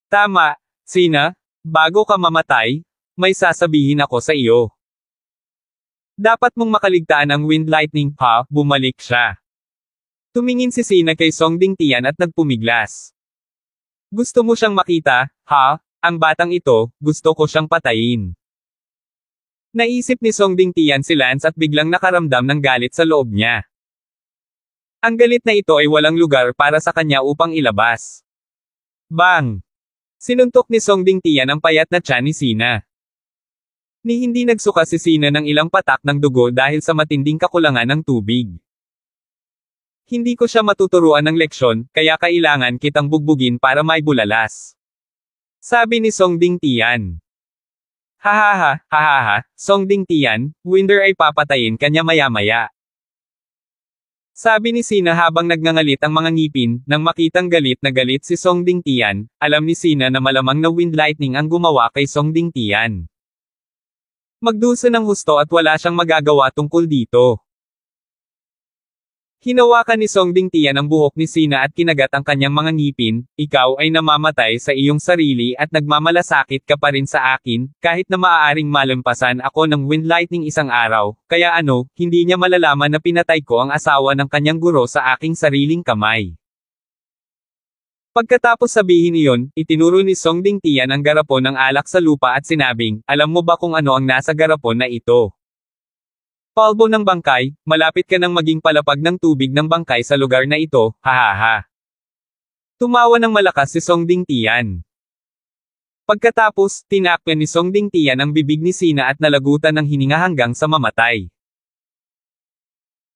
Tama, Sina. Bago ka mamatay, may sasabihin ako sa iyo. Dapat mong makaligtaan ang wind lightning, ha? Bumalik siya. Tumingin si Sina kay Songding Tian at nagpumiglas. Gusto mo siyang makita, ha? Ang batang ito, gusto ko siyang patayin. Naisip ni Songding Tian si Lance at biglang nakaramdam ng galit sa loob niya. Ang galit na ito ay walang lugar para sa kanya upang ilabas. Bang! Sinuntok ni Songding Tian ang payat na tiyan ni Sina. Ni hindi nagsuka si Sina ng ilang patak ng dugo dahil sa matinding kakulangan ng tubig. Hindi ko siya matuturuan ng leksyon, kaya kailangan kitang bugbugin para may bulalas. Sabi ni Songding Tian. Hahaha, Songding Tian, Winder ay papatayin kanya maya-maya. Sabi ni Sina habang nagngangalit ang mga ngipin, nang makitang galit na galit si Songding Tian, alam ni Sina na malamang na wind lightning ang gumawa kay Songding Tian. Magdusa ng husto at wala siyang magagawa tungkol dito. Hinawakan ni Songding Tian ang buhok ni Sina at kinagat ang kanyang mga ngipin, ikaw ay namamatay sa iyong sarili at nagmamalasakit ka pa rin sa akin, kahit na maaaring malampasan ako ng wind lightning isang araw, kaya ano, hindi niya malalaman na pinatay ko ang asawa ng kanyang guro sa aking sariling kamay. Pagkatapos sabihin iyon, itinuro ni Songding Tian ang garapon ng alak sa lupa at sinabing, alam mo ba kung ano ang nasa garapon na ito? Palbo ng bangkay, malapit ka nang maging palapag ng tubig ng bangkay sa lugar na ito, hahaha. Tumawa ng malakas si Songding Tian. Pagkatapos, tinakpan ni Songding Tian ang bibig ni Sina at nalagutan ng hininga hanggang sa mamatay.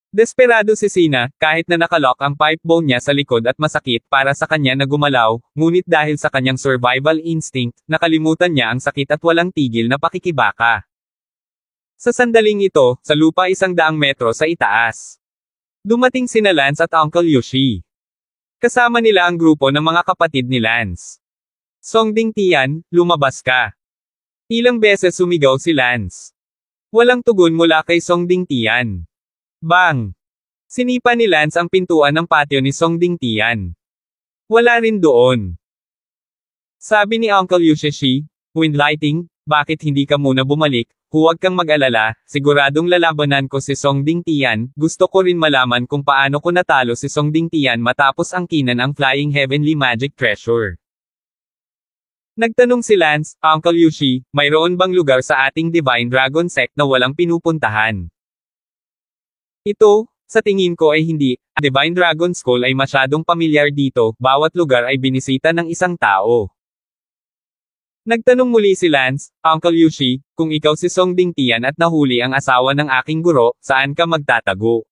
Desperado si Sina, kahit na nakalock ang pipe bone niya sa likod at masakit para sa kanya na gumalaw, ngunit dahil sa kanyang survival instinct, nakalimutan niya ang sakit at walang tigil na pakikibaka. Sa sandaling ito, sa lupa 100 metro sa itaas. Dumating sina Lance at Uncle Yoshi. Kasama nila ang grupo ng mga kapatid ni Lance. Songding Tian, lumabas ka. Ilang beses sumigaw si Lance. Walang tugon mula kay Songding Tian. Bang! Sinipa ni Lance ang pintuan ng patio ni Songding Tian. Wala rin doon. Sabi ni Uncle Yoshi, wind lighting, bakit hindi ka muna bumalik? huwag kang mag-alala, siguradong lalabanan ko si Songding Tian, gusto ko rin malaman kung paano ko natalo si Songding Tian matapos angkinan ang Flying Heavenly Magic Treasure. Nagtanong si Lance, Uncle Yushi, mayroon bang lugar sa ating Divine Dragon Sect na walang pinupuntahan? Ito, sa tingin ko ay hindi, ang Divine Dragon School ay masyadong pamilyar dito, bawat lugar ay binisita ng isang tao. Nagtanong muli si Lance, Uncle Yushi, kung ikaw si Songding Tian at nahuli ang asawa ng aking guro, saan ka magtatago?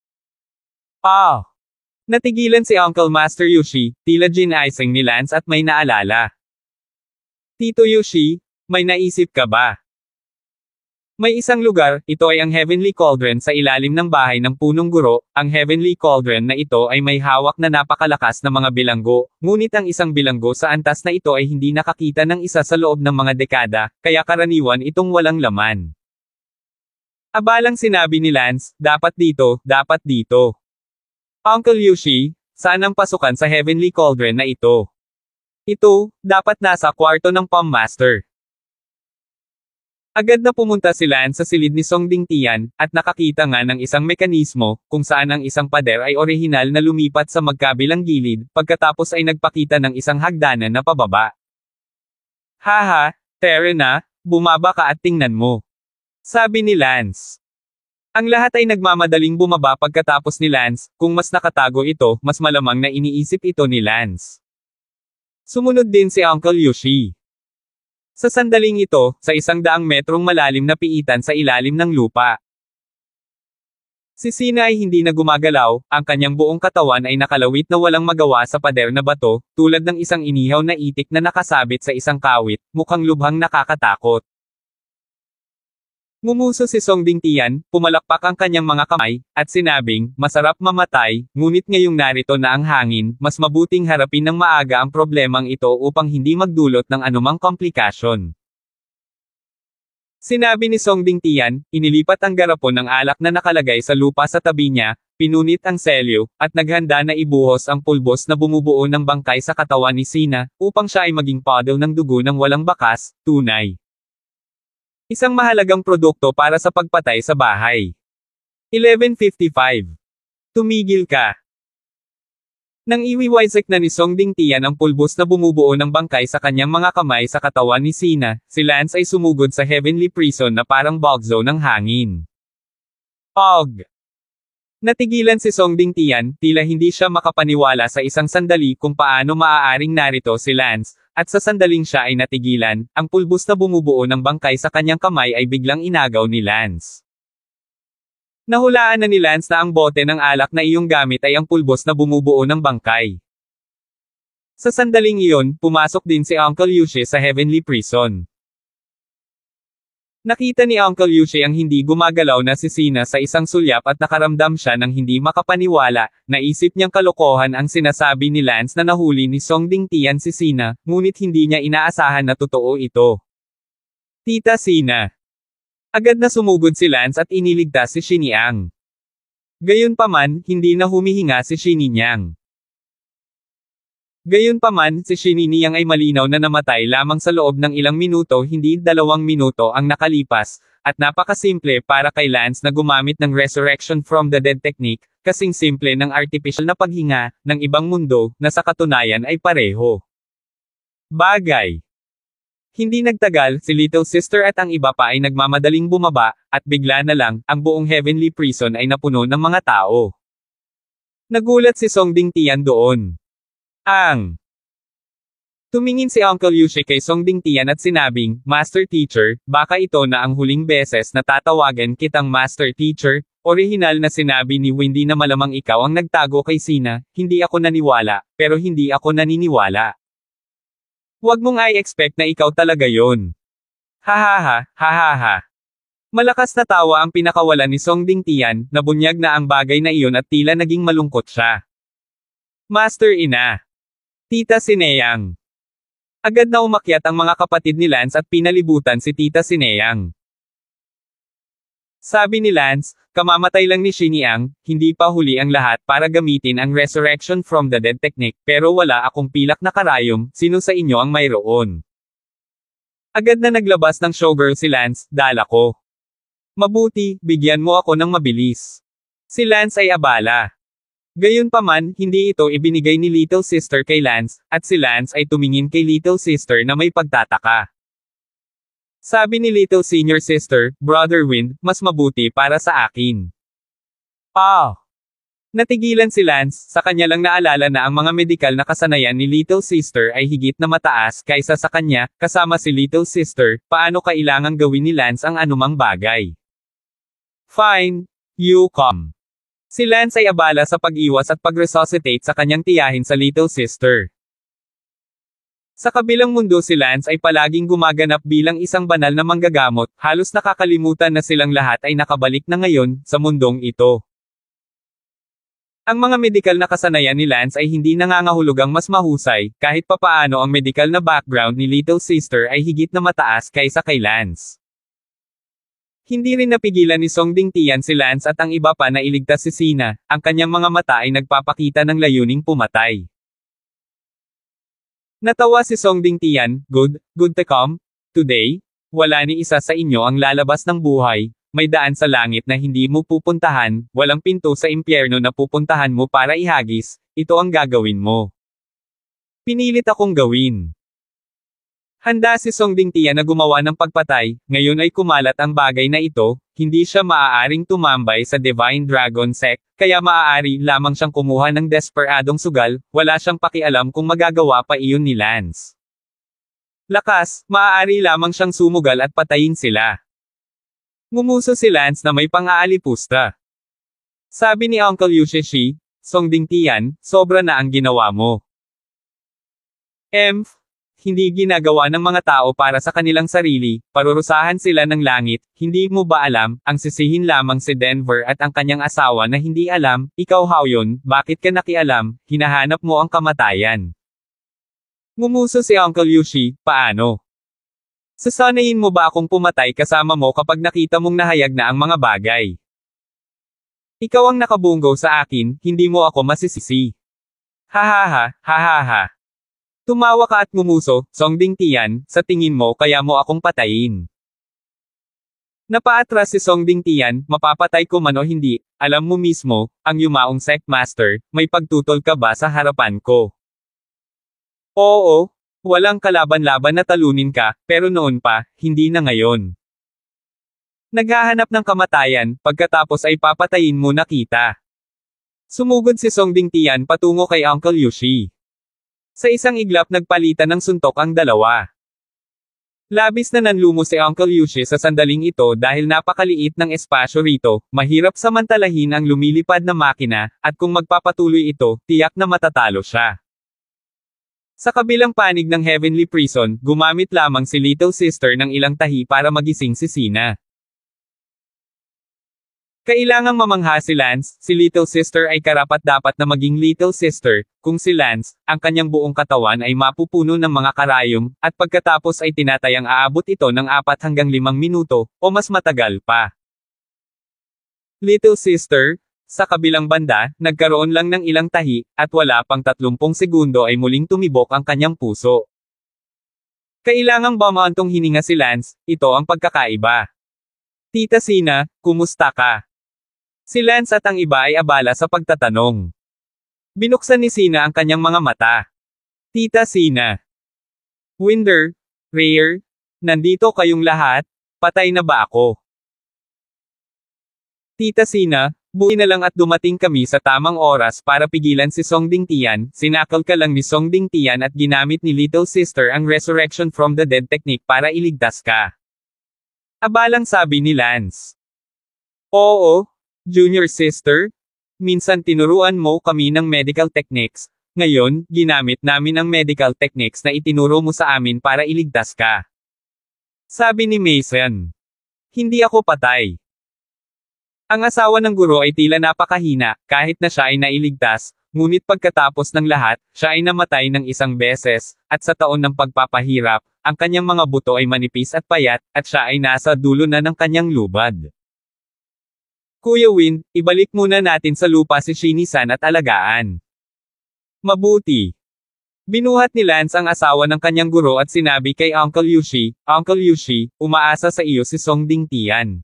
Natigilan si Uncle Master Yushi, tila ginaising ni Lance at may naalala. Tito Yushi, may naisip ka ba? May isang lugar, ito ay ang Heavenly Cauldron sa ilalim ng bahay ng punong guro. Ang Heavenly Cauldron na ito ay may hawak na napakalakas na mga bilanggo, ngunit ang isang bilanggo sa antas na ito ay hindi nakakita ng isa sa loob ng mga dekada, kaya karaniwan itong walang laman. Abalang sinabi ni Lance, dapat dito, dapat dito. Uncle Yushi, saan ang pasukan sa Heavenly Cauldron na ito? Ito, dapat nasa kwarto ng Palm Master. Agad na pumunta si Lance sa silid ni Songding Tian, at nakakita nga ng isang mekanismo, kung saan ang isang pader ay orihinal na lumipat sa magkabilang gilid, pagkatapos ay nagpakita ng isang hagdanan na pababa. Haha, tere na, bumaba ka at tingnan mo. Sabi ni Lance. Ang lahat ay nagmamadaling bumaba pagkatapos ni Lance, kung mas nakatago ito, mas malamang na iniisip ito ni Lance. Sumunod din si Uncle Yushi. Sa sandaling ito, sa 100 metrong malalim na piitan sa ilalim ng lupa. Si Sina ay hindi na gumagalaw, ang kanyang buong katawan ay nakalawit na walang magawa sa pader na bato, tulad ng isang inihaw na itik na nakasabit sa isang kawit, mukhang lubhang nakakatakot. Ngumuso si Songding Tian, pumalakpak ang kanyang mga kamay, at sinabing, masarap mamatay, ngunit ngayong narito na ang hangin, mas mabuting harapin ng maaga ang problemang ito upang hindi magdulot ng anumang komplikasyon. Sinabi ni Songding Tian, inilipat ang garapon ng alak na nakalagay sa lupa sa tabi niya, pinunit ang selyo, at naghanda na ibuhos ang pulbos na bumubuo ng bangkay sa katawan ni Sina, upang siya ay maging puddle ng dugo ng walang bakas, tunay. Isang mahalagang produkto para sa pagpatay sa bahay. 11:55. Tumigil ka. Nang iwiwisek na ni Songding Tian ang pulbos na bumubuo ng bangkay sa kanyang mga kamay sa katawan ni Sina, si Lance ay sumugod sa Heavenly Prison na parang bug zone ng hangin. Og! Natigilan si Songding Tian, tila hindi siya makapaniwala sa isang sandali kung paano maaaring narito si Lance, at sa sandaling siya ay natigilan, ang pulbos na bumubuo ng bangkay sa kanyang kamay ay biglang inagaw ni Lance. Nahulaan na ni Lance na ang bote ng alak na iyong gamit ay ang pulbos na bumubuo ng bangkay. Sa sandaling iyon, pumasok din si Uncle Yushi sa Heavenly Prison. Nakita ni Uncle Yushi ang hindi gumagalaw na si Sina sa isang sulyap at nakaramdam siya ng hindi makapaniwala, naisip niyang kalokohan ang sinasabi ni Lance na nahuli ni Songding Tian si Sina, ngunit hindi niya inaasahan na totoo ito. Tita Sina. Agad na sumugod si Lance at iniligtas si Xiniang. Gayunpaman, hindi na humihinga si Xiniang. Gayunpaman, si Xiniang ay malinaw na namatay lamang sa loob ng ilang minuto, hindi 2 minuto ang nakalipas, at napakasimple para kay Lance na gumamit ng Resurrection from the Dead technique, kasing simple ng artificial na paghinga, ng ibang mundo, na sa katunayan ay pareho. Bagay. Hindi nagtagal, si Little Sister at ang iba pa ay nagmamadaling bumaba, at bigla na lang, ang buong Heavenly Prison ay napuno ng mga tao. Nagulat si Songding Tian doon. Tumingin si Uncle Yushi kay Songding Tian at sinabing, Master Teacher, baka ito na ang huling beses na tatawagan kitang Master Teacher. Orihinal na sinabi ni Wendy na malamang ikaw ang nagtago kay Sina, hindi ako naniwala, pero hindi ako naniniwala. Huwag mong i-expect na ikaw talaga yon. Hahaha, hahaha. Malakas na tawa ang pinakawalan ni Songding Tian, nabunyag na ang bagay na iyon at tila naging malungkot siya. Master Ina. Tita Sineyang. Agad na umakyat ang mga kapatid ni Lance at pinalibutan si Tita Sineyang. Sabi ni Lance, kamamatay lang ni Xiniang, hindi pa huli ang lahat para gamitin ang Resurrection from the Dead technique, pero wala akong pilak na karayom, sino sa inyo ang mayroon? Agad na naglabas ng showgirl si Lance, dala ko. Mabuti, bigyan mo ako ng mabilis. Si Lance ay abala. Gayunpaman, hindi ito ibinigay ni Little Sister kay Lance, at si Lance ay tumingin kay Little Sister na may pagtataka. Sabi ni Little Senior Sister, Brother Wind, mas mabuti para sa akin. Natigilan si Lance, sa kanya lang naalala na ang mga medikal na kasanayan ni Little Sister ay higit na mataas kaysa sa kanya, kasama si Little Sister, paano kailangang gawin ni Lance ang anumang bagay. Fine, you come. Si Lance ay abala sa pag-iwas at pag-resuscitate sa kanyang tiyahin sa Little Sister. Sa kabilang mundo si Lance ay palaging gumaganap bilang isang banal na manggagamot, halos nakakalimutan na silang lahat ay nakabalik na ngayon, sa mundong ito. Ang mga medikal na kasanayan ni Lance ay hindi nangangahulugang mas mahusay, kahit papaano ang medikal na background ni Little Sister ay higit na mataas kaysa kay Lance. Hindi rin napigilan ni Song Dingtian si Lance at ang iba pa na iligtas si Sina, ang kanyang mga mata ay nagpapakita ng layuning pumatay. Natawa si Song Dingtian, good to come, today, wala ni isa sa inyo ang lalabas ng buhay. May daan sa langit na hindi mo pupuntahan, walang pinto sa impyerno na pupuntahan mo para ihagis, ito ang gagawin mo. Pinilit akong gawin. Handa si Song Dingtian na gumawa ng pagpatay, ngayon ay kumalat ang bagay na ito, hindi siya maaaring tumambay sa Divine Dragon Sect, kaya maaari lamang siyang kumuha ng desperadong sugal, wala siyang pakialam kung magagawa pa iyon ni Lance. Lakas, maaari lamang siyang sumugal at patayin sila. Ngumuso si Lance na may pang-aalipusta. Sabi ni Uncle Yushishi, Song Dingtian, sobra na ang ginawa mo. Hindi ginagawa ng mga tao para sa kanilang sarili, parurusahan sila ng langit, hindi mo ba alam, ang sisihin lamang si Denver at ang kanyang asawa na hindi alam, ikaw Haoyun, bakit ka nakialam, hinahanap mo ang kamatayan. Ngumuso si Uncle Yushi, paano? Sasanayin mo ba akong pumatay kasama mo kapag nakita mong nahayag na ang mga bagay? Ikaw ang nakabunggo sa akin, hindi mo ako masisisi. Ha. Tumawa ka at ngumuso, Song Dingtian, sa tingin mo kaya mo akong patayin. Napaatras si Song Dingtian, mapapatay ko man o hindi, alam mo mismo, ang yumaong Sect Master, may pagtutol ka ba sa harapan ko? Oo. Walang kalaban-laban na talunin ka, pero noon pa, hindi na ngayon. Naghahanap ng kamatayan, pagkatapos ay papatayin mo na kita. Sumugod si Song Dingtian patungo kay Uncle Yushi. Sa isang iglap nagpalitan ng suntok ang dalawa. Labis na nanlumo si Uncle Yushi sa sandaling ito dahil napakaliit ng espasyo rito, mahirap samantalahin ang lumilipad na makina, at kung magpapatuloy ito, tiyak na matatalo siya. Sa kabilang panig ng Heavenly Prison, gumamit lamang si Little Sister ng ilang tahi para magising si Sina. Kailangang mamangha si Lance, si Little Sister ay karapat-dapat na maging Little Sister, kung si Lance, ang kanyang buong katawan ay mapupuno ng mga karayom, at pagkatapos ay tinatayang aabot ito ng 4 hanggang 5 minuto, o mas matagal pa. Little Sister, sa kabilang banda, nagkaroon lang ng ilang tahi, at wala pang 30 segundo ay muling tumibok ang kanyang puso. Kailangang bumantong hininga si Lance, ito ang pagkakaiba. Tita Sina, kumusta ka? Si Lance at ang iba ay abala sa pagtatanong. Binuksan ni Sina ang kanyang mga mata. Tita Sina. Winder, Rare, nandito kayong lahat, patay na ba ako? Tita Sina, buti na lang at dumating kami sa tamang oras para pigilan si Song Dingtian, sinakal ka lang ni Song Dingtian at ginamit ni Little Sister ang Resurrection from the Dead technique para iligtas ka. Abalang sabi ni Lance. Oo, Junior Sister, minsan tinuruan mo kami ng medical techniques, ngayon, ginamit namin ang medical techniques na itinuro mo sa amin para iligtas ka. Sabi ni Mason. Hindi ako patay. Ang asawa ng guro ay tila napakahina, kahit na siya ay nailigtas, ngunit pagkatapos ng lahat, siya ay namatay ng 1 beses, at sa taon ng pagpapahirap, ang kanyang mga buto ay manipis at payat, at siya ay nasa dulo na ng kanyang lubad. Kuya Wind, ibalik muna natin sa lupa si Shinisan at alagaan. Mabuti. Binuhat ni Lance ang asawa ng kanyang guro at sinabi kay Uncle Yushi, Uncle Yushi, umaasa sa iyo si Song Dingtian.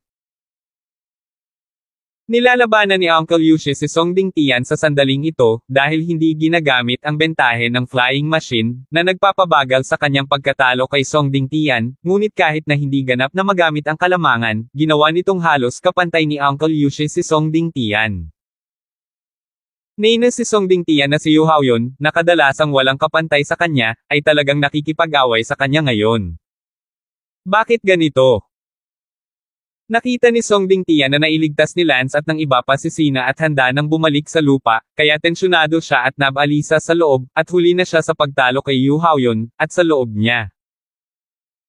Nilalabanan ni Uncle Yushi si Song Dingtian sa sandaling ito, dahil hindi ginagamit ang bentahe ng flying machine, na nagpapabagal sa kanyang pagkatalo kay Song Dingtian, ngunit kahit na hindi ganap na magamit ang kalamangan, ginawa nitong halos kapantay ni Uncle Yushi si Song Dingtian. Nainis si Song Dingtian na si Yu Haoyun, na kadalasang walang kapantay sa kanya, ay talagang nakikipag-away sa kanya ngayon. Bakit ganito? Nakita ni Song Dingtian na nailigtas ni Lance at ng iba pa si Sina at handa nang bumalik sa lupa, kaya tensyonado siya at nabalisa sa loob, at huli na siya sa pagtalo kay Yu Haoyun, at sa loob niya.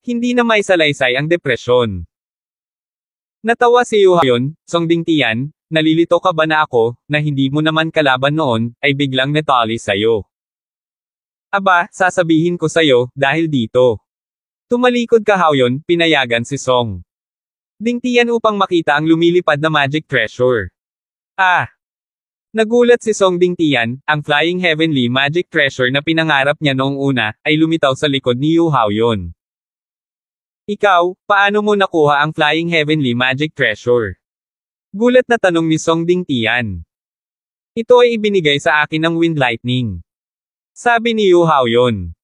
Hindi na may salaysay ang depresyon. Natawa si Yu Haoyun, Song Dingtian, nalilito ka ba na ako, na hindi mo naman kalaban noon, ay biglang netali sa'yo. Aba, sasabihin ko sa'yo, dahil dito. Tumalikod ka Haoyun, pinayagan si Song Dingtian upang makita ang lumilipad na magic treasure. Nagulat si Song Dingtian, ang flying heavenly magic treasure na pinangarap niya noong una, ay lumitaw sa likod ni Yu Haoyun. Ikaw, paano mo nakuha ang flying heavenly magic treasure? Gulat na tanong ni Song Dingtian. Ito ay ibinigay sa akin ng Wind Lightning. Sabi ni Yu Haoyun.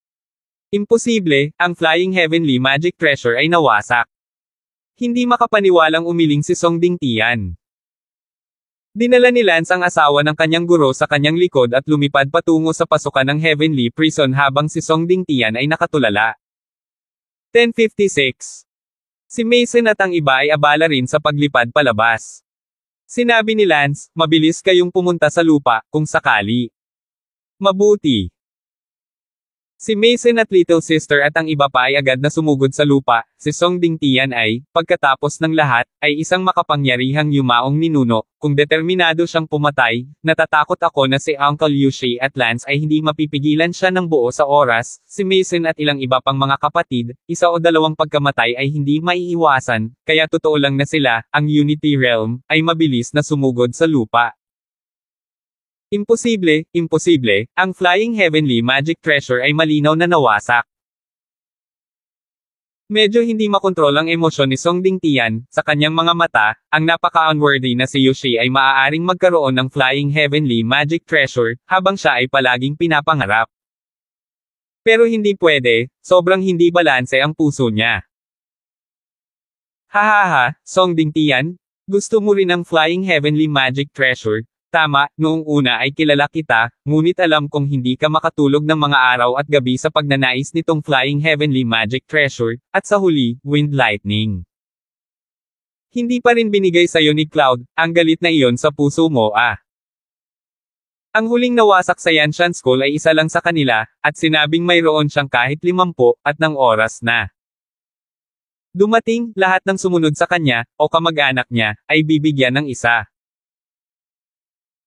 Imposible, ang flying heavenly magic treasure ay nawasak. Hindi makapaniwalang umiling si Song Dingtian. Dinala ni Lance ang asawa ng kanyang guro sa kanyang likod at lumipad patungo sa pasukan ng Heavenly Prison habang si Song Dingtian ay nakatulala. 10:56. Si Mason at ang iba ay abala rin sa paglipad palabas. Sinabi ni Lance, mabilis kayong pumunta sa lupa, kung sakali. Mabuti. Si Mason at Little Sister at ang iba pa ay agad na sumugod sa lupa. Si Song Dingtian ay, pagkatapos ng lahat, ay isang makapangyarihang yumaong ninuno. Kung determinado siyang pumatay, natatakot ako na si Uncle Yushi at Lance ay hindi mapipigilan siya ng buo sa oras. Si Mason at ilang iba pang mga kapatid, isa o dalawang pagkamatay ay hindi maiiwasan, kaya totoo lang na sila, ang Unity Realm, ay mabilis na sumugod sa lupa. Imposible, imposible, ang flying heavenly magic treasure ay malinaw na nawasak. Medyo hindi makontrol ang emosyon ni Song Dingtian, sa kanyang mga mata, ang napaka-unworthy na si Yushi ay maaaring magkaroon ng flying heavenly magic treasure, habang siya ay palaging pinapangarap. Pero hindi pwede, sobrang hindi balanse ang puso niya. Hahaha, Song Dingtian, gusto mo rin ang flying heavenly magic treasure? Tama, noong una ay kilala kita, ngunit alam kong hindi ka makatulog ng mga araw at gabi sa pagnanais nitong flying heavenly magic treasure, at sa huli, Wind Lightning. Hindi pa rin binigay sa'yo ni Cloud, ang galit na iyon sa puso mo Ang huling nawasak sa Yanshan School ay isa lang sa kanila, at sinabing mayroon siyang kahit 50, at ng oras na. Dumating, lahat ng sumunod sa kanya, o kamag-anak niya, ay bibigyan ng isa.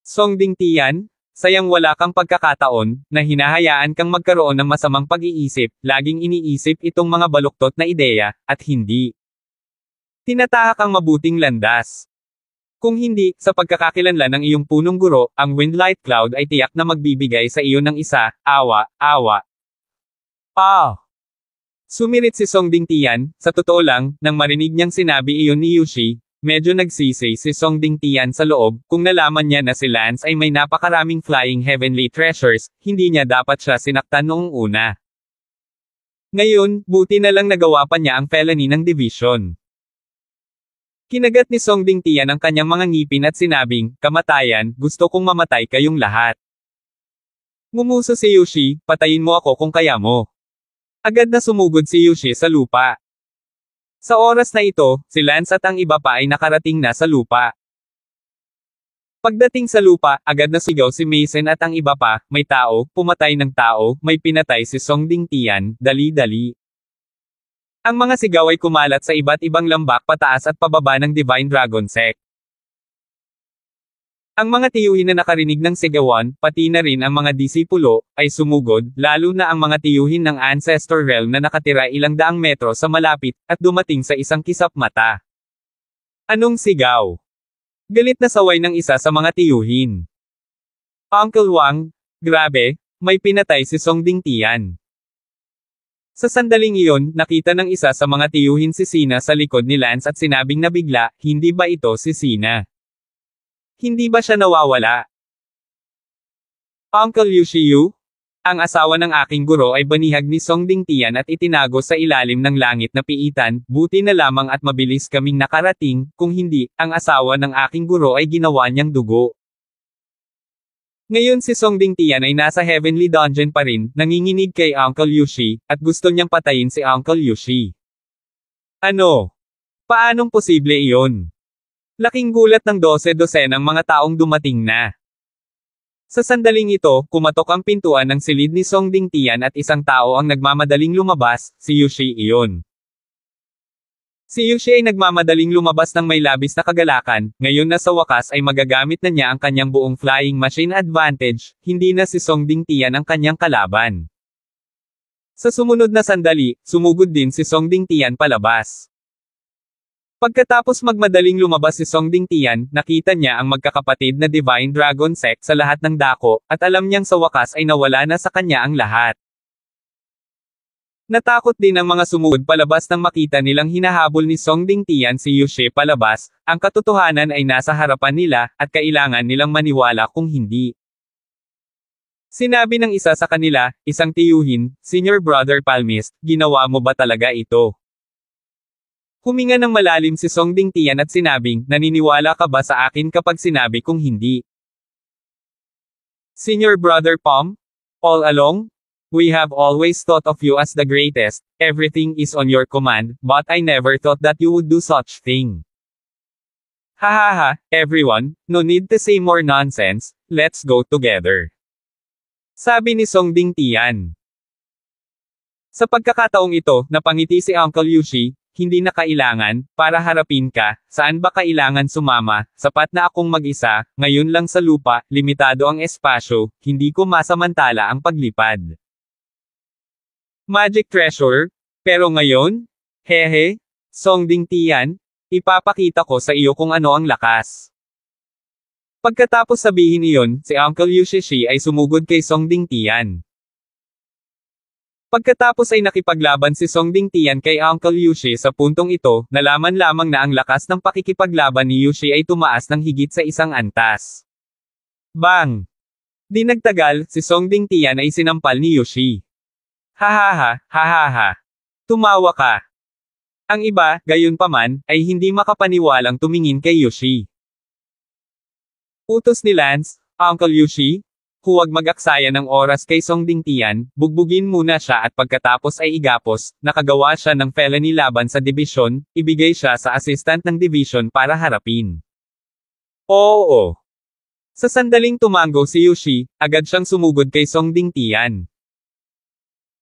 Song Dingtian, sayang wala kang pagkakataon, na hinahayaan kang magkaroon ng masamang pag-iisip, laging iniisip itong mga baluktot na ideya, at hindi tinatahak ang mabuting landas. Kung hindi, sa pagkakakilanlan ng iyong punong guro, ang Windlight Cloud ay tiyak na magbibigay sa iyo ng isa, awa. Sumirit si Song Dingtian, sa totoo lang, nang marinig niyang sinabi iyon ni Yushi, medyo nagsisi si Song Dingtian sa loob, kung nalaman niya na si Lance ay may napakaraming flying heavenly treasures, hindi niya dapat siya sinaktan noong una. Ngayon, buti na lang nagawa pa niya ang felony ng division. Kinagat ni Song Dingtian ang kanyang mga ngipin at sinabing, kamatayan, gusto kong mamatay kayong lahat. Ngumuso si Yushi, patayin mo ako kung kaya mo. Agad na sumugod si Yushi sa lupa. Sa oras na ito, si Lance at ang iba pa ay nakarating na sa lupa. Pagdating sa lupa, agad na sigaw si Mason at ang iba pa, may tao, pumatay ng tao, may pinatay si Song Dingtian, dali-dali. Ang mga sigaw ay kumalat sa iba't ibang lambak pataas at pababa ng Divine Dragon Sect. Ang mga tiyuhin na nakarinig ng sigawan, pati na rin ang mga disipulo, ay sumugod, lalo na ang mga tiyuhin ng Ancestor Realm na nakatira ilang daang metro sa malapit, at dumating sa isang kisap mata. Anong sigaw? Galit na saway ng isa sa mga tiyuhin. Uncle Wang, grabe, may pinatay si Song Dingtian. Sa sandaling iyon, nakita ng isa sa mga tiyuhin si Sina sa likod ni Lance at sinabing nabigla, hindi ba ito si Sina? Hindi ba siya nawawala? Uncle Yushiyu? Ang asawa ng aking guro ay banihag ni Song Dingtian at itinago sa ilalim ng langit na piitan, buti na lamang at mabilis kaming nakarating, kung hindi, ang asawa ng aking guro ay ginawa niyang dugo. Ngayon si Song Dingtian ay nasa Heavenly Dungeon pa rin, nanginginig kay Uncle Yushi, at gusto niyang patayin si Uncle Yushi. Ano? Paanong posible iyon? Laking gulat ng 12-dosenang mga taong dumating na. Sa sandaling ito, kumatok ang pintuan ng silid ni Song Dingtian at isang tao ang nagmamadaling lumabas, si Yushi iyon. Si Yushi ay nagmamadaling lumabas ng may labis na kagalakan, ngayon na sa wakas ay magagamit na niya ang kanyang buong flying machine advantage, hindi na si Song Dingtian ang kanyang kalaban. Sa sumunod na sandali, sumugod din si Song Dingtian palabas. Pagkatapos magmadaling lumabas si Song Dingtian, nakita niya ang magkakapatid na Divine Dragon Sect sa lahat ng dako, at alam niyang sa wakas ay nawala na sa kanya ang lahat. Natakot din ang mga sumugod palabas nang makita nilang hinahabol ni Song Dingtian si Yushi palabas, ang katotohanan ay nasa harapan nila, at kailangan nilang maniwala kung hindi. Sinabi ng isa sa kanila, isang tiyuhin, Senior Brother Palmist, ginawa mo ba talaga ito? Huminga ng malalim si Song Dingtian at sinabing, naniniwala ka ba sa akin kapag sinabi kong hindi? Senior Brother Palm? All along? We have always thought of you as the greatest, everything is on your command, but I never thought that you would do such thing. Hahaha, everyone, no need to say more nonsense, let's go together. Sabi ni Song Dingtian. Sa pagkakataong ito, napangiti si Uncle Yushi, hindi na kailangan, para harapin ka, saan ba kailangan sumama, sapat na akong mag-isa, ngayon lang sa lupa, limitado ang espasyo, hindi ko masamantala ang paglipad. Magic treasure? Pero ngayon? Hehe? Song Dingtian? Ipapakita ko sa iyo kung ano ang lakas. Pagkatapos sabihin iyon, si Uncle Yushishi ay sumugod kay Song Dingtian. Pagkatapos ay nakipaglaban si Song Dingtian kay Uncle Yushi sa puntong ito, nalaman lamang na ang lakas ng pakikipaglaban ni Yushi ay tumaas ng higit sa isang antas. Bang! Di nagtagal, si Song Dingtian ay sinampal ni Yushi. Hahaha, hahaha. Tumawa ka. Ang iba, gayunpaman, ay hindi makapaniwalang tumingin kay Yushi. Utos ni Lance, Uncle Yushi, huwag mag-aksaya ng oras kay Song Dingtian, bugbugin muna siya at pagkatapos ay igapos, nakagawa siya ng felony laban sa dibisyon, ibigay siya sa assistant ng division para harapin. Oo. Sa sandaling tumango si Yushi, agad siyang sumugod kay Song Dingtian.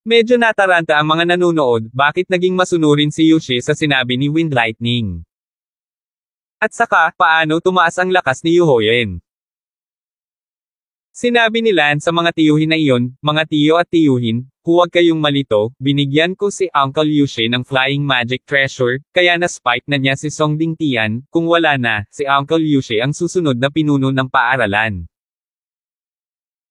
Medyo nataranta ang mga nanunood, bakit naging masunurin si Yushi sa sinabi ni Wind Lightning. At saka, paano tumaas ang lakas ni Yuhoyen? Sinabi ni Lance sa mga tiyuhin na iyon, mga tiyo at tiyuhin, huwag kayong malito, binigyan ko si Uncle Yushi ng flying magic treasure, kaya na-spike na niya si Song Dingtian, kung wala na, si Uncle Yushi ang susunod na pinuno ng paaralan.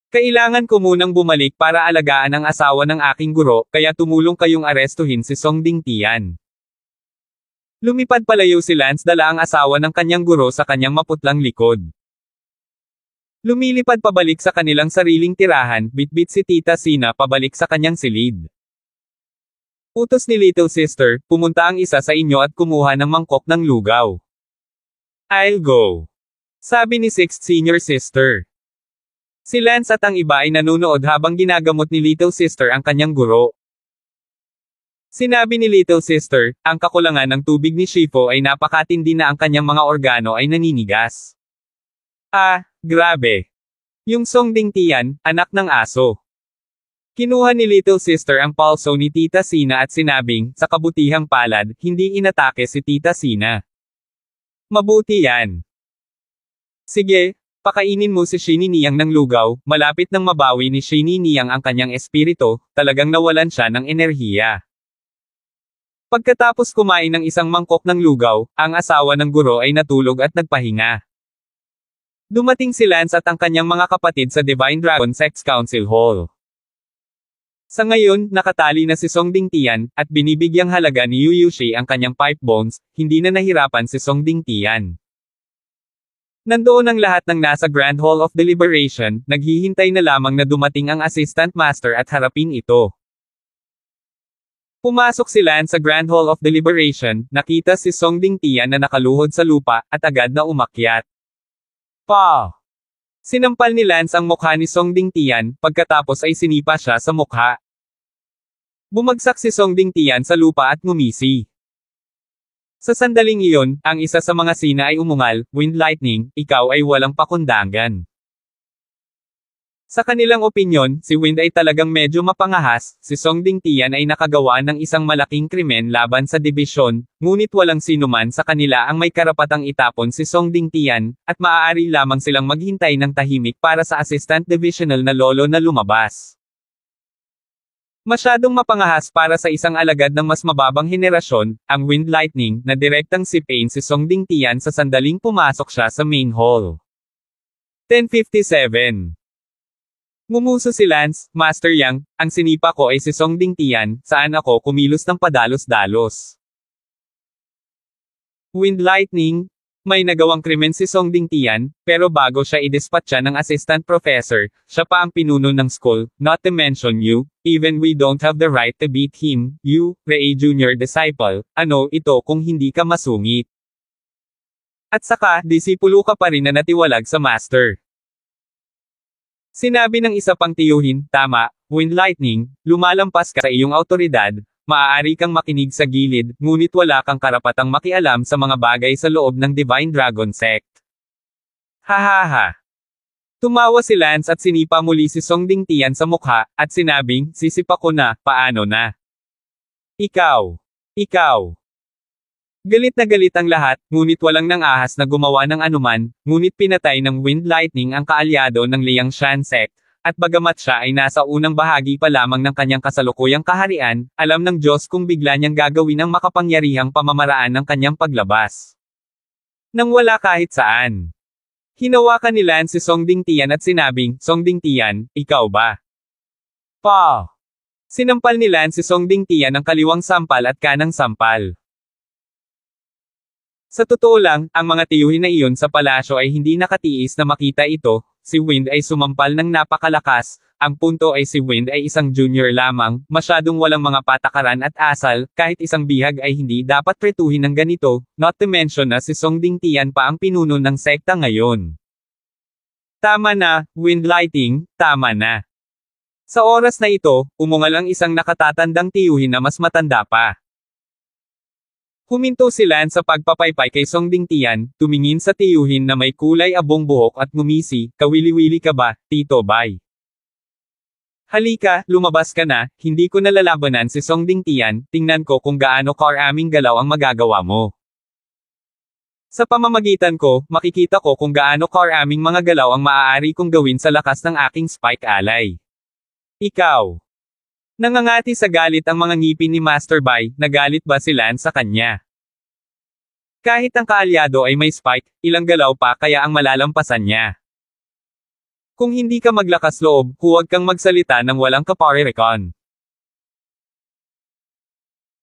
Kailangan ko munang bumalik para alagaan ang asawa ng aking guro, kaya tumulong kayong arestuhin si Song Dingtian. Lumipad palayo si Lance dala ang asawa ng kanyang guro sa kanyang maputlang likod. Lumilipad pabalik sa kanilang sariling tirahan, bitbit si Tita Sina pabalik sa kanyang silid. Utos ni Little Sister, pumunta ang isa sa inyo at kumuha ng mangkok ng lugaw. I'll go. Sabi ni Sixth Senior Sister. Si Lance at ang iba ay nanunood habang ginagamot ni Little Sister ang kanyang guro. Sinabi ni Little Sister, ang kakulangan ng tubig ni Shifo ay napakatindi na ang kanyang mga organo ay naninigas. Ah, grabe. Yung Song Dingtian, anak ng aso. Kinuha ni Little Sister ang pulso ni Tita Sina at sinabing, sa kabutihang palad, hindi inatake si Tita Sina. Mabuti yan. Sige, pakainin mo si Shini Niyang ng lugaw, malapit nang mabawi ni Shini Niyang ang kanyang espiritu, talagang nawalan siya ng enerhiya. Pagkatapos kumain ng isang mangkok ng lugaw, ang asawa ng guro ay natulog at nagpahinga. Dumating si Lance at ang kanyang mga kapatid sa Divine Dragon Sex Council Hall. Sa ngayon, nakatali na si Song Dingtian, at binibigyang halaga ni Yu Yushi ang kanyang pipe bones, hindi na nahirapan si Song Dingtian. Nandoon ang lahat ng nasa Grand Hall of Deliberation, naghihintay na lamang na dumating ang Assistant Master at harapin ito. Pumasok si Lan sa Grand Hall of Deliberation, nakita si Song Dingtian na nakaluhod sa lupa, at agad na umakyat. Pa! Sinampal ni Lance ang mukha ni Song Dingtian, pagkatapos ay sinipa siya sa mukha. Bumagsak si Song Dingtian sa lupa at ngumisi. Sa sandaling iyon, ang isa sa mga sina ay umungal, "Wind Lightning, ikaw ay walang pakundangan." Sa kanilang opinyon, si Wind ay talagang medyo mapangahas, si Song Dingtian ay nakagawa ng isang malaking krimen laban sa dibisyon, ngunit walang sinuman sa kanila ang may karapatang itapon si Song Dingtian, at maaari lamang silang maghintay ng tahimik para sa Assistant Divisional na lolo na lumabas. Masyadong mapangahas para sa isang alagad ng mas mababang henerasyon, ang Wind Lightning, na direktang sipain si Song Dingtian sa sandaling pumasok siya sa main hall. 10:57. Ngumuso si Lance, "Master Yang, ang sinipa ko ay si Song Dingtian, saan ako kumilos ng padalos-dalos?" Wind Lightning, may nagawang krimen si Song Dingtian, pero bago siya idispatcha ng assistant professor, siya pa ang pinuno ng school, not to mention you, even we don't have the right to beat him, you, Rei Junior disciple, ano ito kung hindi ka masungit. At saka, disipulo ka pa rin na natiwalag sa master. Sinabi ng isa pang tiyuhin, "Tama, Wind Lightning, lumalampas ka sa iyong autoridad, maaari kang makinig sa gilid, ngunit wala kang karapatang makialam sa mga bagay sa loob ng Divine Dragon Sect." Hahaha. Tumawa si Lance at sinipa muli si Song Dingtian sa mukha, at sinabing, "Sisipa ko na, paano na? Ikaw. Ikaw." Galit na galit ang lahat, ngunit walang nang-ahas na gumawa ng anuman, ngunit pinatay ng Wind Lightning ang kaalyado ng Liangshan Sect, at bagamat siya ay nasa unang bahagi pa lamang ng kanyang kasalukuyang kaharian, alam ng Diyos kung bigla niyang gagawin ang makapangyarihang pamamaraan ng kanyang paglabas. Nang wala kahit saan. Hinawakan ni Lance si Song Dingtian at sinabing, "Song Dingtian, ikaw ba?" Pa! Sinampal ni Lance si Song Dingtian ng kaliwang sampal at kanang sampal. Sa totoo lang, ang mga tiyuhin na iyon sa palasyo ay hindi nakatiis na makita ito, si Wind ay sumampal ng napakalakas, ang punto ay si Wind ay isang junior lamang, masyadong walang mga patakaran at asal, kahit isang bihag ay hindi dapat pretuhin ng ganito, not to mention na si Song Dingtian pa ang pinuno ng sekta ngayon. Tama na, Wind Lighting, tama na. Sa oras na ito, umungal ang isang nakatatandang tiyuhin na mas matanda pa. Huminto si Lance sa pagpapaypay kay Song Dingtian, tumingin sa tiyuhin na may kulay abong buhok at ngumisi, "Kawili-wili ka ba, Tito Bay? Halika, lumabas ka na, hindi ko nalalabanan si Song Dingtian, tingnan ko kung gaano karaming galaw ang magagawa mo. Sa pamamagitan ko, makikita ko kung gaano karaming mga galaw ang maaari kong gawin sa lakas ng aking spike alay. Ikaw." Nangangati sa galit ang mga ngipin ni Master Bai, nagalit ba si Lance sa kanya? Kahit ang kaalyado ay may spike, ilang galaw pa kaya ang malalampasan niya. Kung hindi ka maglakas loob, huwag kang magsalita ng walang kaparirikon.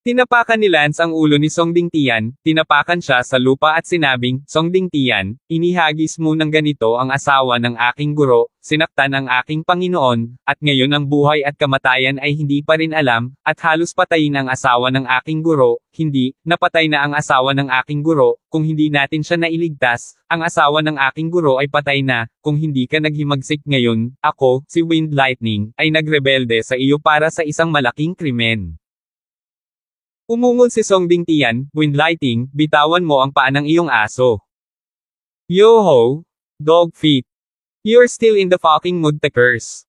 Tinapakan ni Lance ang ulo ni Song Dingtian, tinapakan siya sa lupa at sinabing, "Song Dingtian, inihagis mo ng ganito ang asawa ng aking guro, sinaktan ang aking Panginoon, at ngayon ang buhay at kamatayan ay hindi pa rin alam, at halos patayin ang asawa ng aking guro, hindi, napatay na ang asawa ng aking guro, kung hindi natin siya nailigtas, ang asawa ng aking guro ay patay na, kung hindi ka naghimagsik ngayon, ako, si Wind Lightning, ay nagrebelde sa iyo para sa isang malaking krimen." Umungol si Song Dingtian, "Wind Lighting, bitawan mo ang paa ng iyong aso. Yo-ho! Dog feet. You're still in the fucking mood to curse."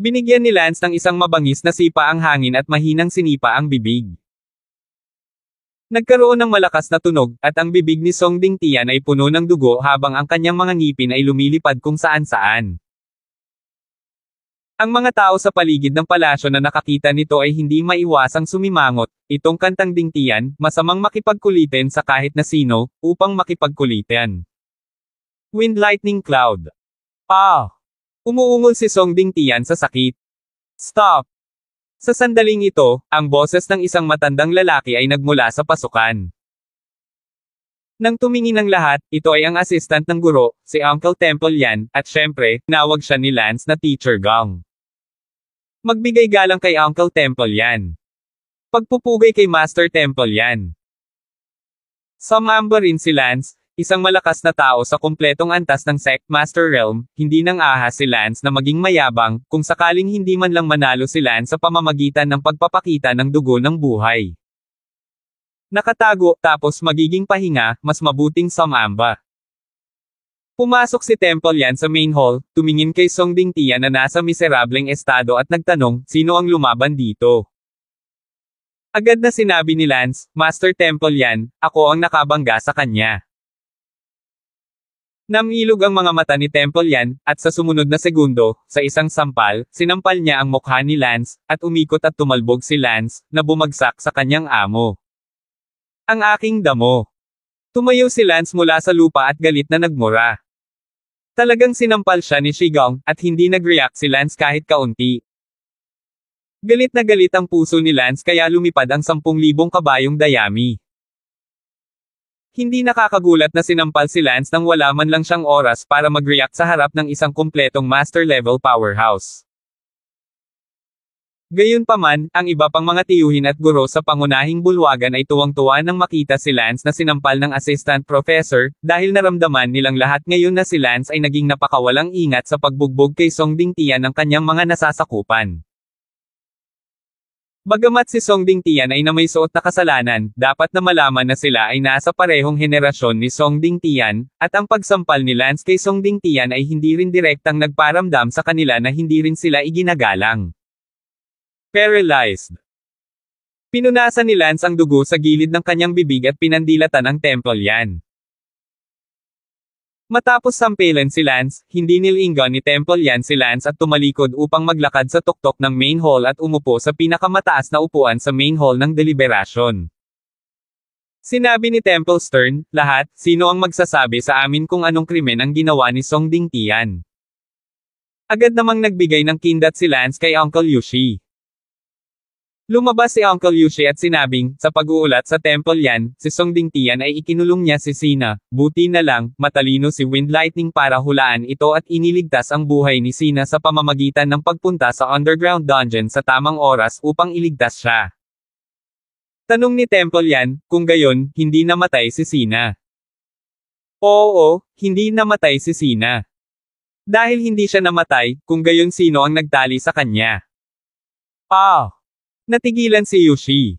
Binigyan ni Lance ng isang mabangis na sipa ang hangin at mahinang sinipa ang bibig. Nagkaroon ng malakas na tunog, at ang bibig ni Song Dingtian ay puno ng dugo habang ang kanyang mga ngipin ay lumilipad kung saan-saan. Ang mga tao sa paligid ng palasyo na nakakita nito ay hindi maiwasang sumimangot, itong kantang Dingtian, masamang makipagkulitin sa kahit na sino, upang makipagkulitin. Wind Lightning Cloud. Ah! Umuungol si Song Dingtian sa sakit. Stop! Sa sandaling ito, ang boses ng isang matandang lalaki ay nagmula sa pasukan. Nang tumingin ang lahat, ito ay ang assistant ng guro, si Uncle Temple yan, at syempre, nawag siya ni Lance na Teacher Gong. Magbigay galang kay Uncle Temple yan. Pagpupugay kay Master Temple yan. Sumamba rin si Lance, isang malakas na tao sa kumpletong antas ng Sect Master Realm, hindi nang ahas si Lance na maging mayabang, kung sakaling hindi man lang manalo si Lance sa pamamagitan ng pagpapakita ng dugo ng buhay. Nakatago, tapos magiging pahinga, mas mabuting sumamba. Pumasok si Temple yan sa main hall, tumingin kay Song Dingtian na nasa miserableng estado at nagtanong, sino ang lumaban dito? Agad na sinabi ni Lance, Master Temple yan, ako ang nakabangga sa kanya. Namilog ang mga mata ni Temple yan, at sa sumunod na segundo, sa isang sampal, sinampal niya ang mukha ni Lance, at umikot at tumalbog si Lance, na bumagsak sa kanyang amo. Ang aking damo. Tumayo si Lance mula sa lupa at galit na nagmura. Talagang sinampal siya ni Shigong, at hindi nag-react si Lance kahit kaunti. Galit na galit ang puso ni Lance kaya lumipad ang 10,000 kabayong dayami. Hindi nakakagulat na sinampal si Lance nang wala man lang siyang oras para mag-react sa harap ng isang kumpletong master-level powerhouse. Gayunpaman, ang iba pang mga tiyuhin at guro sa pangunahing bulwagan ay tuwang-tuwa nang makita si Lance na sinampal ng assistant professor, dahil naramdaman nilang lahat ngayon na si Lance ay naging napakawalang ingat sa pagbugbog kay Song Dingtian ng kanyang mga nasasakupan. Bagamat si Song Dingtian ay na may suot na kasalanan, dapat na malaman na sila ay nasa parehong henerasyon ni Song Dingtian, at ang pagsampal ni Lance kay Song Dingtian ay hindi rin direktang nagparamdam sa kanila na hindi rin sila iginagalang. Paralyzed. Pinunasan ni Lance ang dugo sa gilid ng kanyang bibig at pinandilatan ang Temple yan. Matapos sampelan si Lance, hindi nilingon ni Temple yan si Lance at tumalikod upang maglakad sa tuktok ng main hall at umupo sa pinakamataas na upuan sa main hall ng deliberasyon. Sinabi ni Temple stern, lahat, sino ang magsasabi sa amin kung anong krimen ang ginawa ni Song Dingtian? Agad namang nagbigay ng kindat si Lance kay Uncle Yushi. Lumabas si Uncle Yushi at sinabing, sa pag-uulat sa Temple yan, si Song Dingtian ay ikinulong niya si Sina, buti na lang, matalino si Wind Lightning para hulaan ito at iniligtas ang buhay ni Sina sa pamamagitan ng pagpunta sa underground dungeon sa tamang oras upang iligtas siya. Tanong ni Temple yan, kung gayon, hindi namatay si Sina. Oo, hindi namatay si Sina. Dahil hindi siya namatay, kung gayon sino ang nagtali sa kanya? Natigilan si Yushi.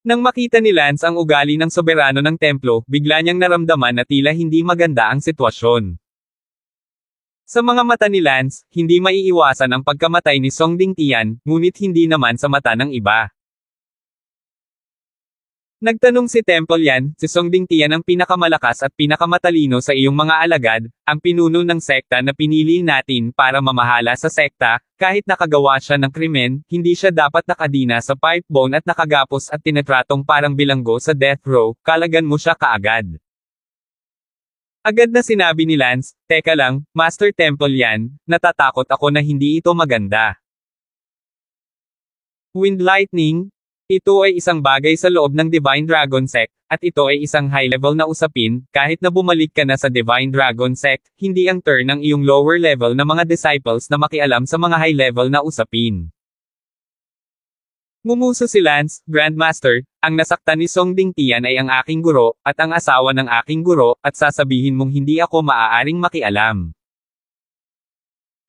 Nang makita ni Lance ang ugali ng soberano ng templo, bigla niyang naramdaman na tila hindi maganda ang sitwasyon. Sa mga mata ni Lance, hindi maiiwasan ang pagkamatay ni Song Dingtian, ngunit hindi naman sa mata ng iba. Nagtanong si Temple yan, si Song Dingtian ang pinakamalakas at pinakamatalino sa iyong mga alagad, ang pinuno ng sekta na pinili natin para mamahala sa sekta, kahit nakagawa siya ng krimen, hindi siya dapat nakadina sa pipe bone at nakagapos at tinatratong parang bilanggo sa death row, kalagan mo siya kaagad. Agad na sinabi ni Lance, teka lang, Master Temple yan, natatakot ako na hindi ito maganda. Wind Lightning? Ito ay isang bagay sa loob ng Divine Dragon Sect, at ito ay isang high-level na usapin, kahit na bumalik ka na sa Divine Dragon Sect, hindi ang turn ng iyong lower level na mga disciples na makialam sa mga high-level na usapin. Ngumuso si Lance, Grandmaster, ang nasaktan ni Song Dingtian ay ang aking guro, at ang asawa ng aking guro, at sasabihin mong hindi ako maaaring makialam.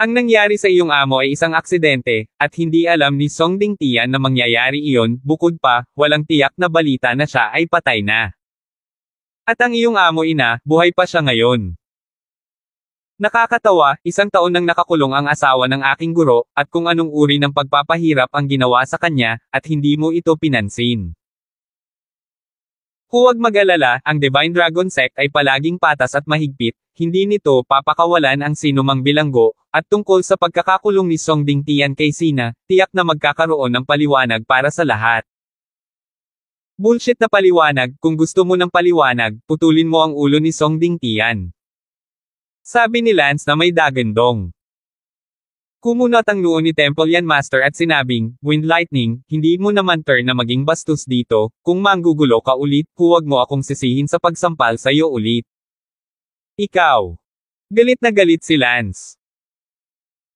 Ang nangyari sa iyong amo ay isang aksidente, at hindi alam ni Song Dingtian na mangyayari iyon, bukod pa, walang tiyak na balita na siya ay patay na. At ang iyong amo ina, buhay pa siya ngayon. Nakakatawa, 1 taon nang nakakulong ang asawa ng aking guro, at kung anong uri ng pagpapahirap ang ginawa sa kanya, at hindi mo ito pinansin. Huwag mag-alala, ang Divine Dragon Sect ay palaging patas at mahigpit, hindi nito papakawalan ang sinumang bilanggo, at tungkol sa pagkakakulong ni Song Dingtian kay Sina, tiyak na magkakaroon ng paliwanag para sa lahat. Bullshit na paliwanag, kung gusto mo ng paliwanag, putulin mo ang ulo ni Song Dingtian. Sabi ni Lance na may dagandong. Kumunot ang noo ni Temple Yan Master at sinabing, Wind Lightning, hindi mo naman turn na maging bastos dito, kung manggugulo ka ulit, huwag mo akong sisihin sa pagsampal sa iyo ulit. Ikaw. Galit na galit si Lance.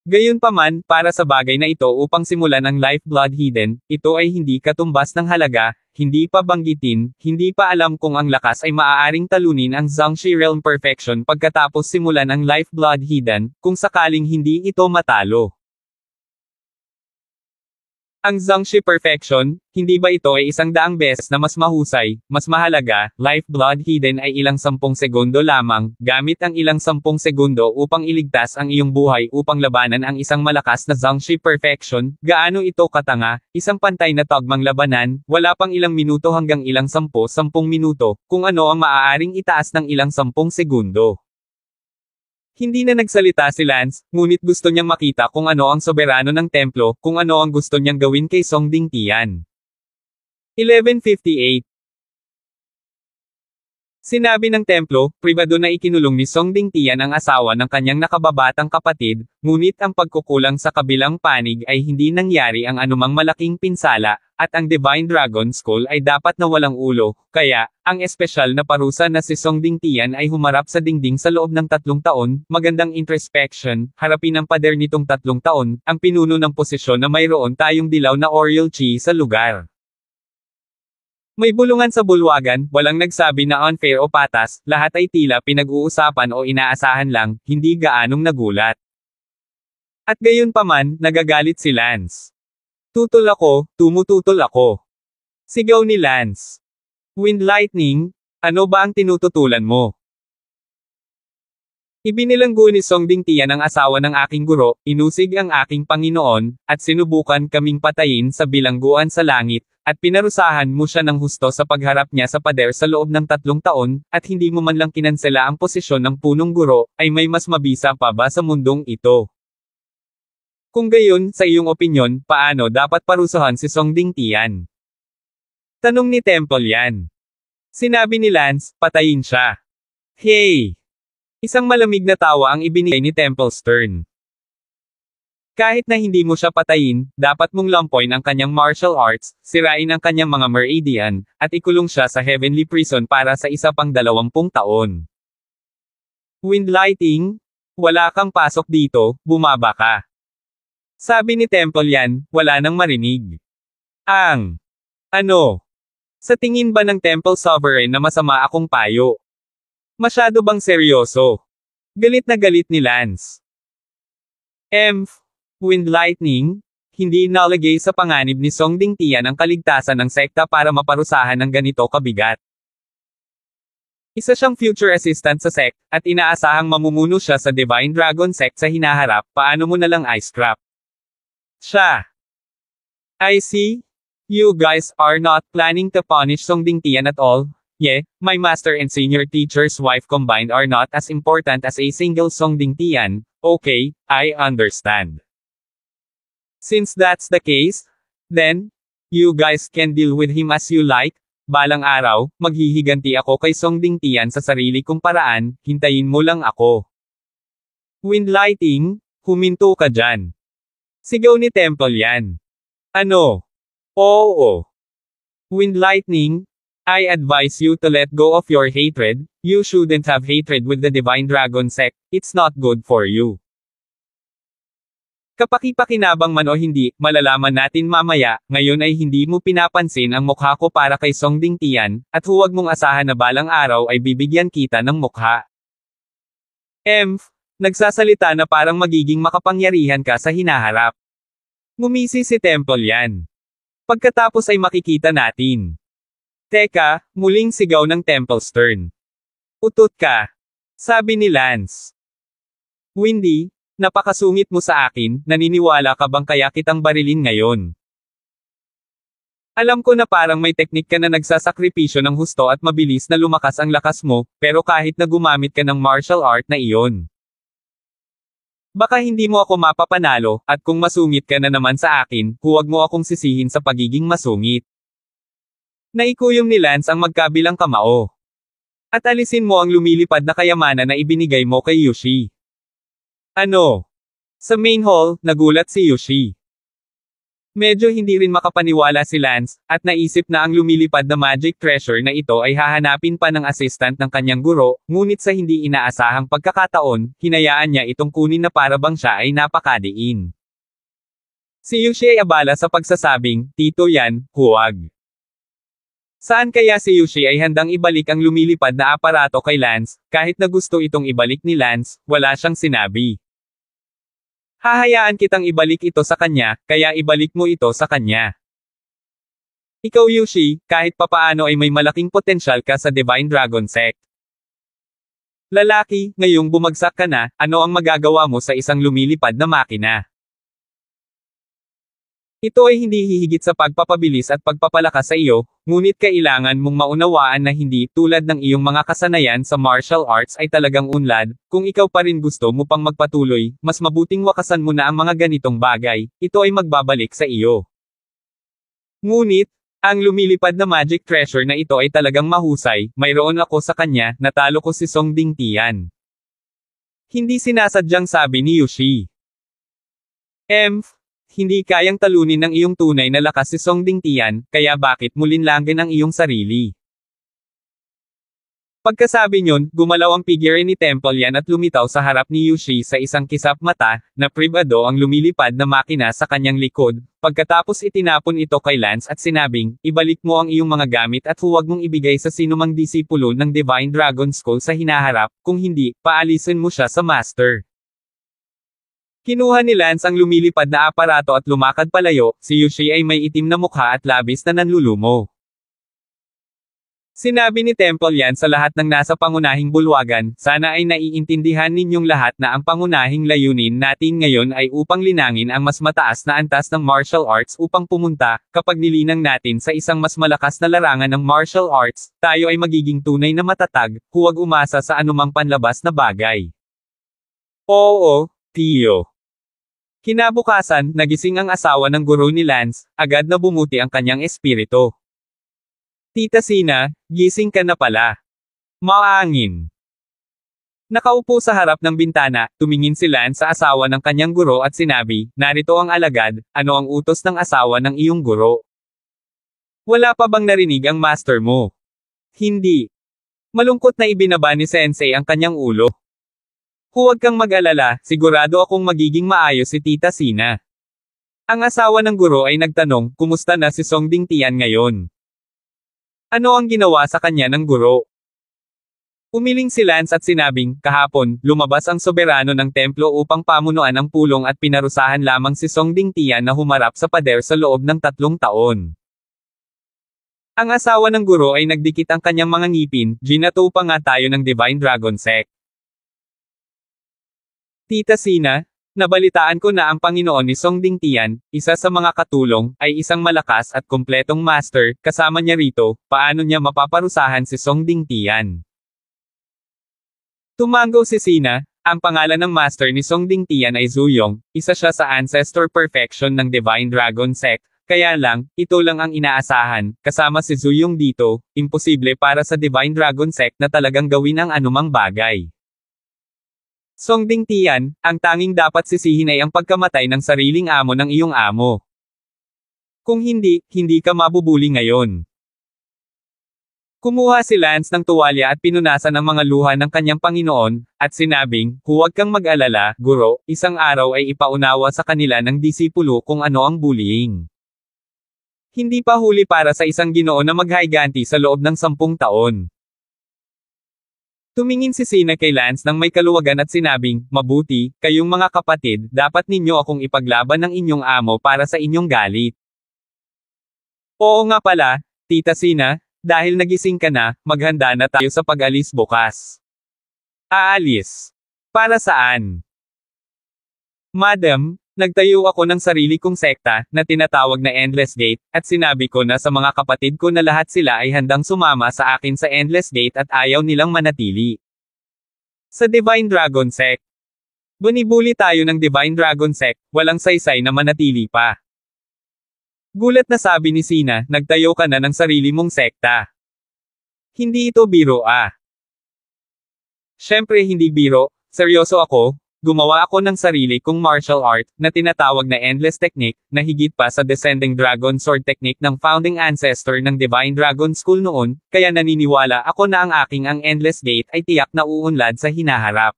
Gayunpaman, para sa bagay na ito upang simulan ang Lifeblood Hidden, ito ay hindi katumbas ng halaga, hindi pa banggitin, hindi pa alam kung ang lakas ay maaaring talunin ang Zhangxi Realm Perfection pagkatapos simulan ang Lifeblood Hidden, kung sakaling hindi ito matalo. Ang Zhangxi Perfection, hindi ba ito ay 100 beses na mas mahusay, mas mahalaga, Lifeblood Hidden ay ilang 10 segundo lamang, gamit ang ilang 10 segundo upang iligtas ang iyong buhay upang labanan ang isang malakas na Zhangxi Perfection, gaano ito katanga, isang pantay na tagmang labanan, wala pang ilang minuto hanggang ilang 10 minuto, kung ano ang maaaring itaas ng ilang 10 segundo. Hindi na nagsalita si Lance, ngunit gusto niyang makita kung ano ang soberano ng templo, kung ano ang gusto niyang gawin kay Songding Tian. 11:58 Sinabi ng templo, pribado na ikinulong ni Songding Tian ang asawa ng kanyang nakababatang kapatid, ngunit ang pagkukulang sa kabilang panig ay hindi nangyari ang anumang malaking pinsala, at ang Divine Dragon Skull ay dapat na walang ulo, kaya, ang espesyal na parusa na si Songding Tian ay humarap sa dingding sa loob ng 3 taon, magandang introspection, harapin ang pader nitong 3 taon, ang pinuno ng posisyon na mayroon tayong dilaw na Oriole Chi sa lugar. May bulungan sa bulwagan, walang nagsabi na unfair o patas, lahat ay tila pinag-uusapan o inaasahan lang, hindi gaanong nagulat. At gayon paman, nagagalit si Lance. Tutol ako, tumututol ako. Sigaw ni Lance. Wind Lightning, ano ba ang tinututulan mo? Ibinilanggo ni Songding Tian ang asawa ng aking guro, inusig ang aking Panginoon, at sinubukan kaming patayin sa bilangguan sa langit, at pinarusahan mo siya ng husto sa pagharap niya sa pader sa loob ng 3 taon, at hindi mo man lang kinansela ang posisyon ng punong guro, ay may mas mabisa pa ba sa mundong ito? Kung gayon, sa iyong opinyon, paano dapat parusahan si Songding Tian? Tanong ni Temple Yan. Sinabi ni Lance, patayin siya. Hey! Isang malamig na tawa ang ibinigay ni Temple Stern. Kahit na hindi mo siya patayin, dapat mong lampoin ang kanyang martial arts, sirain ang kanyang mga meridian, at ikulong siya sa heavenly prison para sa isa pang 20 taon. Wind Lighting? Wala kang pasok dito, bumaba ka. Sabi ni Temple Yan, wala nang marinig. Ano? Sa tingin ba ng Temple Sovereign na masama akong payo? Masyado bang seryoso? Galit na galit ni Lance. Wind Lightning, hindi nalagay sa panganib ni Songding Tian ang kaligtasan ng sekta para maparusahan ng ganito kabigat. Isa siyang future assistant sa sect, at inaasahang mamumuno siya sa Divine Dragon Sect sa hinaharap, paano mo nalang i-scrap? Siya. I see. You guys are not planning to punish Songding Tian at all. Yeah, my master and senior teacher's wife combined are not as important as a single Songding Tian. Okay, I understand. Since that's the case, then, you guys can deal with him as you like. Balang araw, maghihiganti ako kay Songding Tian sa sarili kong paraan, hintayin mo lang ako. Wind Lighting, huminto ka dyan. Sigaw ni Temple Yan. Ano? Oo. Wind Lightning, I advise you to let go of your hatred. You shouldn't have hatred with the Divine Dragon Sect, it's not good for you. Kapaki-pakinabang man o hindi, malalaman natin mamaya, ngayon ay hindi mo pinapansin ang mukha ko para kay Songding Tian, at huwag mong asahan na balang araw ay bibigyan kita ng mukha. Nagsasalita na parang magiging makapangyarihan ka sa hinaharap. Ngumisi si Temple Yan. Pagkatapos ay makikita natin. Teka, muling sigaw ng Temple Stern. Utot ka. Sabi ni Lance. Windy, napakasungit mo sa akin, naniniwala ka bang kaya kitang barilin ngayon? Alam ko na parang may teknik ka na nagsasakripisyo ng husto at mabilis na lumakas ang lakas mo, pero kahit na gumamit ka ng martial art na iyon. Baka hindi mo ako mapapanalo, at kung masungit ka na naman sa akin, huwag mo akong sisihin sa pagiging masungit. Naikuyom ni Lance ang magkabilang kamao. At alisin mo ang lumilipad na kayamanan na ibinigay mo kay Yushi. Ano? Sa main hall, nagulat si Yushi. Medyo hindi rin makapaniwala si Lance, at naisip na ang lumilipad na magic treasure na ito ay hahanapin pa ng assistant ng kanyang guro, ngunit sa hindi inaasahang pagkakataon, hinayaan niya itong kunin na para bang siya ay napakadiin. Si Yushi ay abala sa pagsasabing, "Tito yan, huwag." Saan kaya si Yushi ay handang ibalik ang lumilipad na aparato kay Lance, kahit na gusto itong ibalik ni Lance, wala siyang sinabi. "Hahayaan kitang ibalik ito sa kanya, kaya ibalik mo ito sa kanya." Ikaw Yushi, kahit papaano ay may malaking potensyal ka sa Divine Dragon Sect. Lalaki, ngayong bumagsak ka na, ano ang magagawa mo sa isang lumilipad na makina? Ito ay hindi hihigit sa pagpapabilis at pagpapalakas sa iyo, ngunit kailangan mong maunawaan na hindi, tulad ng iyong mga kasanayan sa martial arts ay talagang unlad, kung ikaw pa rin gusto mo pang magpatuloy, mas mabuting wakasan mo na ang mga ganitong bagay, ito ay magbabalik sa iyo. Ngunit, ang lumilipad na magic treasure na ito ay talagang mahusay, mayroon ako sa kanya, natalo ko si Song Dingtian. Hindi sinasadyang sabi ni Yushi. Hindi kayang talunin ng iyong tunay na lakas si Song Dingtian, kaya bakit mo linlangin ang iyong sarili? Pagkasabi niyon, gumalaw ang figure ni Temple Yan at lumitaw sa harap ni Yushi sa isang kisap mata, na pribado ang lumilipad na makina sa kanyang likod, pagkatapos itinapon ito kay Lance at sinabing, "Ibalik mo ang iyong mga gamit at huwag mong ibigay sa sinumang disipulo ng Divine Dragon School sa hinaharap, kung hindi, paalisin mo siya sa master." Kinuha ni Lance ang lumilipad na aparato at lumakad palayo, si Yushi ay may itim na mukha at labis na nanlulumo. Sinabi ni Temple Yan sa lahat ng nasa pangunahing bulwagan, "Sana ay naiintindihan ninyong lahat na ang pangunahing layunin natin ngayon ay upang linangin ang mas mataas na antas ng martial arts upang pumunta, kapag nilinang natin sa isang mas malakas na larangan ng martial arts, tayo ay magiging tunay na matatag, huwag umasa sa anumang panlabas na bagay." Oo, Tio. Kinabukasan, nagising ang asawa ng guro ni Lance, agad na bumuti ang kanyang espiritu. "Tita Sina, gising ka na pala. Maangin." Nakaupo sa harap ng bintana, tumingin si Lance sa asawa ng kanyang guro at sinabi, "Narito ang alagad, ano ang utos ng asawa ng iyong guro? Wala pa bang narinig ang master mo?" "Hindi." Malungkot na ibinaba ni Sensei ang kanyang ulo. "Huwag kang mag-alala, sigurado akong magiging maayos si Tita Sina." Ang asawa ng guro ay nagtanong, kumusta na si Song Dingtian ngayon? Ano ang ginawa sa kanya ng guro? Umiling si Lance at sinabing, "Kahapon, lumabas ang soberano ng templo upang pamunuan ang pulong at pinarusahan lamang si Song Dingtian na humarap sa pader sa loob ng 3 taon. Ang asawa ng guro ay nagdikit ang kanyang mga ngipin, "Ginato pa nga tayo ng Divine Dragon Sect." "Tita Sina, nabalitaan ko na ang Panginoon ni Song Dingtian, isa sa mga katulong, ay isang malakas at kumpletong master, kasama niya rito, paano niya mapaparusahan si Song Dingtian?" Tumango si Sina, ang pangalan ng master ni Song Dingtian ay Zuyong, isa siya sa Ancestor Perfection ng Divine Dragon Sect, kaya lang, ito lang ang inaasahan, kasama si Zuyong dito, imposible para sa Divine Dragon Sect na talagang gawin ang anumang bagay. Song Dingtian, ang tanging dapat sisihin ay ang pagkamatay ng sariling amo ng iyong amo. Kung hindi, hindi ka mabubuli ngayon. Kumuha si Lance ng tuwalya at pinunasan ang mga luha ng kanyang Panginoon, at sinabing, "Huwag kang mag-alala, guro, isang araw ay ipaunawa sa kanila ng disipulo kung ano ang bullying. Hindi pa huli para sa isang Ginoo na maghayganti sa loob ng 10 taon. Tumingin si Sina kay Lance nang may kaluwagan at sinabing, "Mabuti, kayong mga kapatid, dapat ninyo akong ipaglaban ng inyong amo para sa inyong galit." "Oo nga pala, Tita Sina, dahil nagising ka na, maghanda na tayo sa pag-alis bukas." "Aalis? Para saan?" "Madam, nagtayo ako ng sarili kong sekta, na tinatawag na Endless Gate, at sinabi ko na sa mga kapatid ko na lahat sila ay handang sumama sa akin sa Endless Gate at ayaw nilang manatili sa Divine Dragon Sect. Bunibuli tayo ng Divine Dragon Sect, walang saysay na manatili pa." Gulat na sabi ni Sina, "Nagtayo ka na ng sarili mong sekta. Hindi ito biro ah." "Syempre hindi biro, seryoso ako, gumawa ako ng sarili kong martial art, na tinatawag na Endless Technique, na higit pa sa Descending Dragon Sword Technique ng founding ancestor ng Divine Dragon School noon, kaya naniniwala ako na ang Endless Gate ay tiyak na uunlad sa hinaharap.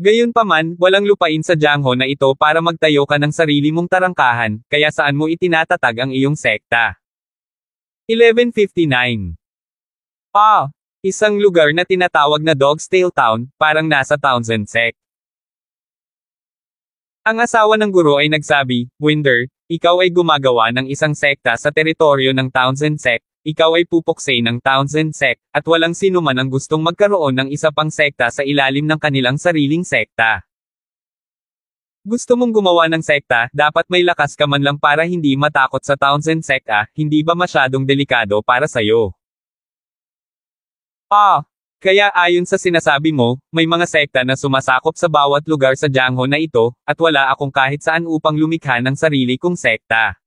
Gayunpaman, walang lupain sa Jiangho na ito para magtayo ka ng sarili mong tarangkahan, kaya saan mo itinatatag ang iyong sekta? 1159. Isang lugar na tinatawag na Dog's Tail Town, parang nasa Townsend Sect. Ang asawa ng guro ay nagsabi, Winder, ikaw ay gumagawa ng isang sekta sa teritoryo ng Townsend Sect, ikaw ay pupuksay ng Townsend Sect, at walang sino man ang gustong magkaroon ng isa pang sekta sa ilalim ng kanilang sariling sekta. Gusto mong gumawa ng sekta, dapat may lakas ka man lang para hindi matakot sa Townsend Sect hindi ba masyadong delikado para sayo? Kaya ayon sa sinasabi mo, may mga sekta na sumasakop sa bawat lugar sa Jiangho na ito, at wala akong kahit saan upang lumikha ng sarili kong sekta.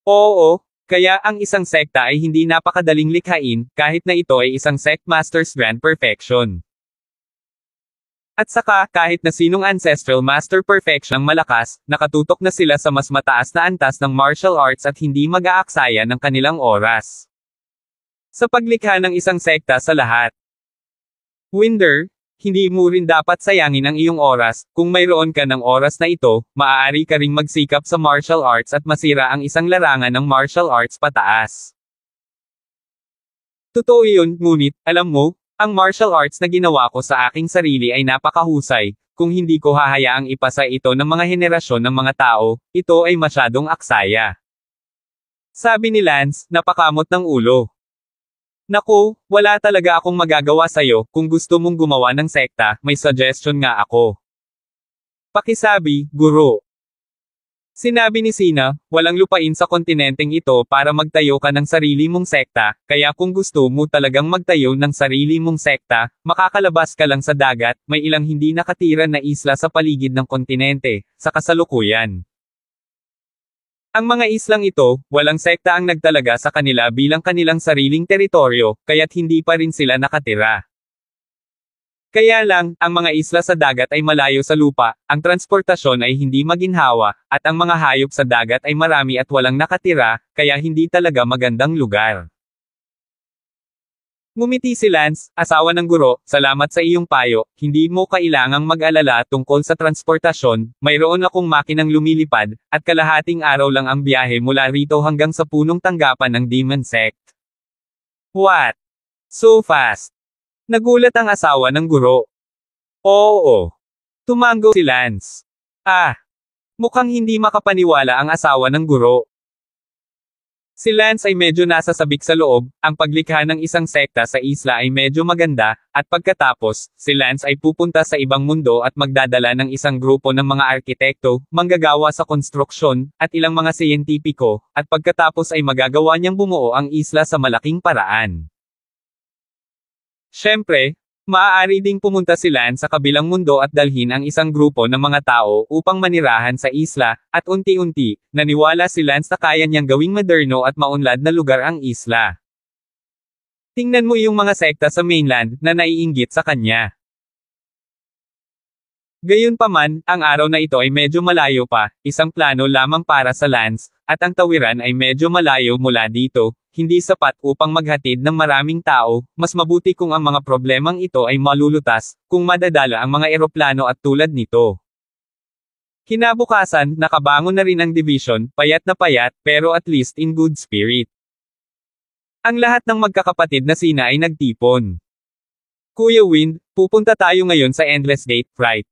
Oo, kaya ang isang sekta ay hindi napakadaling likhain, kahit na ito ay isang sect master's grand perfection. At saka, kahit na sinong ancestral master perfection ang malakas, nakatutok na sila sa mas mataas na antas ng martial arts at hindi mag-aaksaya ng kanilang oras sa paglikha ng isang sekta sa lahat. Winder, hindi mo rin dapat sayangin ang iyong oras, kung mayroon ka ng oras na ito, maaari ka ring magsikap sa martial arts at masira ang isang larangan ng martial arts pataas. Totoo iyon, ngunit, alam mo, ang martial arts na ginawa ko sa aking sarili ay napakahusay, kung hindi ko hahayaang ipasa ito ng mga henerasyon ng mga tao, ito ay masyadong aksaya. Sabi ni Lance, napakamot ng ulo. Naku, wala talaga akong magagawa sa'yo, kung gusto mong gumawa ng sekta, may suggestion nga ako. Pakisabi, guro. Sinabi ni Sina, walang lupain sa kontinenteng ito para magtayo ka ng sarili mong sekta, kaya kung gusto mo talagang magtayo ng sarili mong sekta, makakalabas ka lang sa dagat, may ilang hindi nakatira na isla sa paligid ng kontinente, sa kasalukuyan. Ang mga islang ito, walang sekta ang nagtalaga sa kanila bilang kanilang sariling teritoryo, kaya't hindi pa rin sila nakatira. Kaya lang, ang mga isla sa dagat ay malayo sa lupa, ang transportasyon ay hindi maginhawa, at ang mga hayop sa dagat ay marami at walang nakatira, kaya hindi talaga magandang lugar. Ngumiti si Lance, asawa ng guro, salamat sa iyong payo, hindi mo kailangang mag-alala tungkol sa transportasyon, mayroon akong makinang lumilipad, at kalahating araw lang ang biyahe mula rito hanggang sa punong tanggapan ng Demon Sect. What? So fast? Nagulat ang asawa ng guro. Oo. Tumango si Lance. Mukhang hindi makapaniwala ang asawa ng guro. Si Lance ay medyo nasasabik sa loob, ang paglikha ng isang sekta sa isla ay medyo maganda, at pagkatapos, si Lance ay pupunta sa ibang mundo at magdadala ng isang grupo ng mga arkitekto, manggagawa sa konstruksyon, at ilang mga siyentipiko, at pagkatapos ay magagawa niyang bumuo ang isla sa malaking paraan. Siyempre, maaari ding pumunta si Lance sa kabilang mundo at dalhin ang isang grupo ng mga tao upang manirahan sa isla, at unti-unti, naniwala si Lance na kaya niyang gawing moderno at maunlad na lugar ang isla. Tingnan mo yung mga sekta sa mainland na naiinggit sa kanya. Gayunpaman, ang araw na ito ay medyo malayo pa, isang plano lamang para sa Lance, at ang tawiran ay medyo malayo mula dito, hindi sapat upang maghatid ng maraming tao, mas mabuti kung ang mga problemang ito ay malulutas, kung madadala ang mga eroplano at tulad nito. Kinabukasan, nakabangon na rin ang division, payat na payat, pero at least in good spirit. Ang lahat ng magkakapatid na sina ay nagtipon. Kuya Wind, pupunta tayo ngayon sa Endless Gate, right?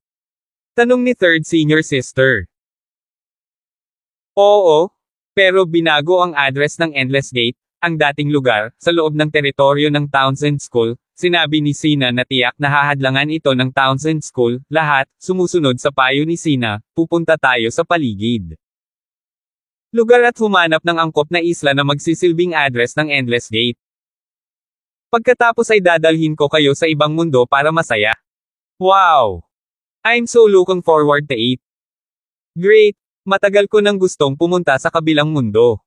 Tanong ni third senior sister. Oo, pero binago ang address ng Endless Gate, ang dating lugar, sa loob ng teritoryo ng Townsend School, sinabi ni Sina na tiyak na hahadlangan ito ng Townsend School, lahat, sumusunod sa payo ni Sina, pupunta tayo sa paligid lugar at humanap ng angkop na isla na magsisilbing address ng Endless Gate. Pagkatapos ay dadalhin ko kayo sa ibang mundo para masaya. Wow! I'm so looking forward to it. Great! Matagal ko nang gustong pumunta sa kabilang mundo.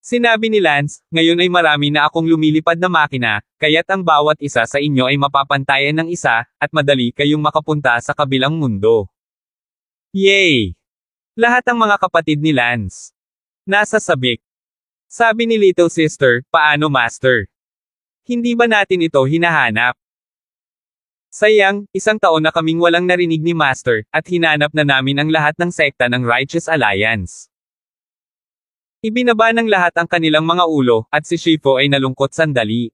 Sinabi ni Lance, ngayon ay marami na akong lumilipad na makina, kaya't ang bawat isa sa inyo ay mapapantayan ng isa, at madali kayong makapunta sa kabilang mundo. Yay! Lahat ang mga kapatid ni Lance nasa sabik. Sabi ni Little Sister, paano Master? Hindi ba natin ito hinahanap? Sayang, 1 taon na kaming walang narinig ni Master, at hinanap na namin ang lahat ng sekta ng Righteous Alliance. Ibinaba ng lahat ang kanilang mga ulo, at si Shifu ay nalungkot sandali.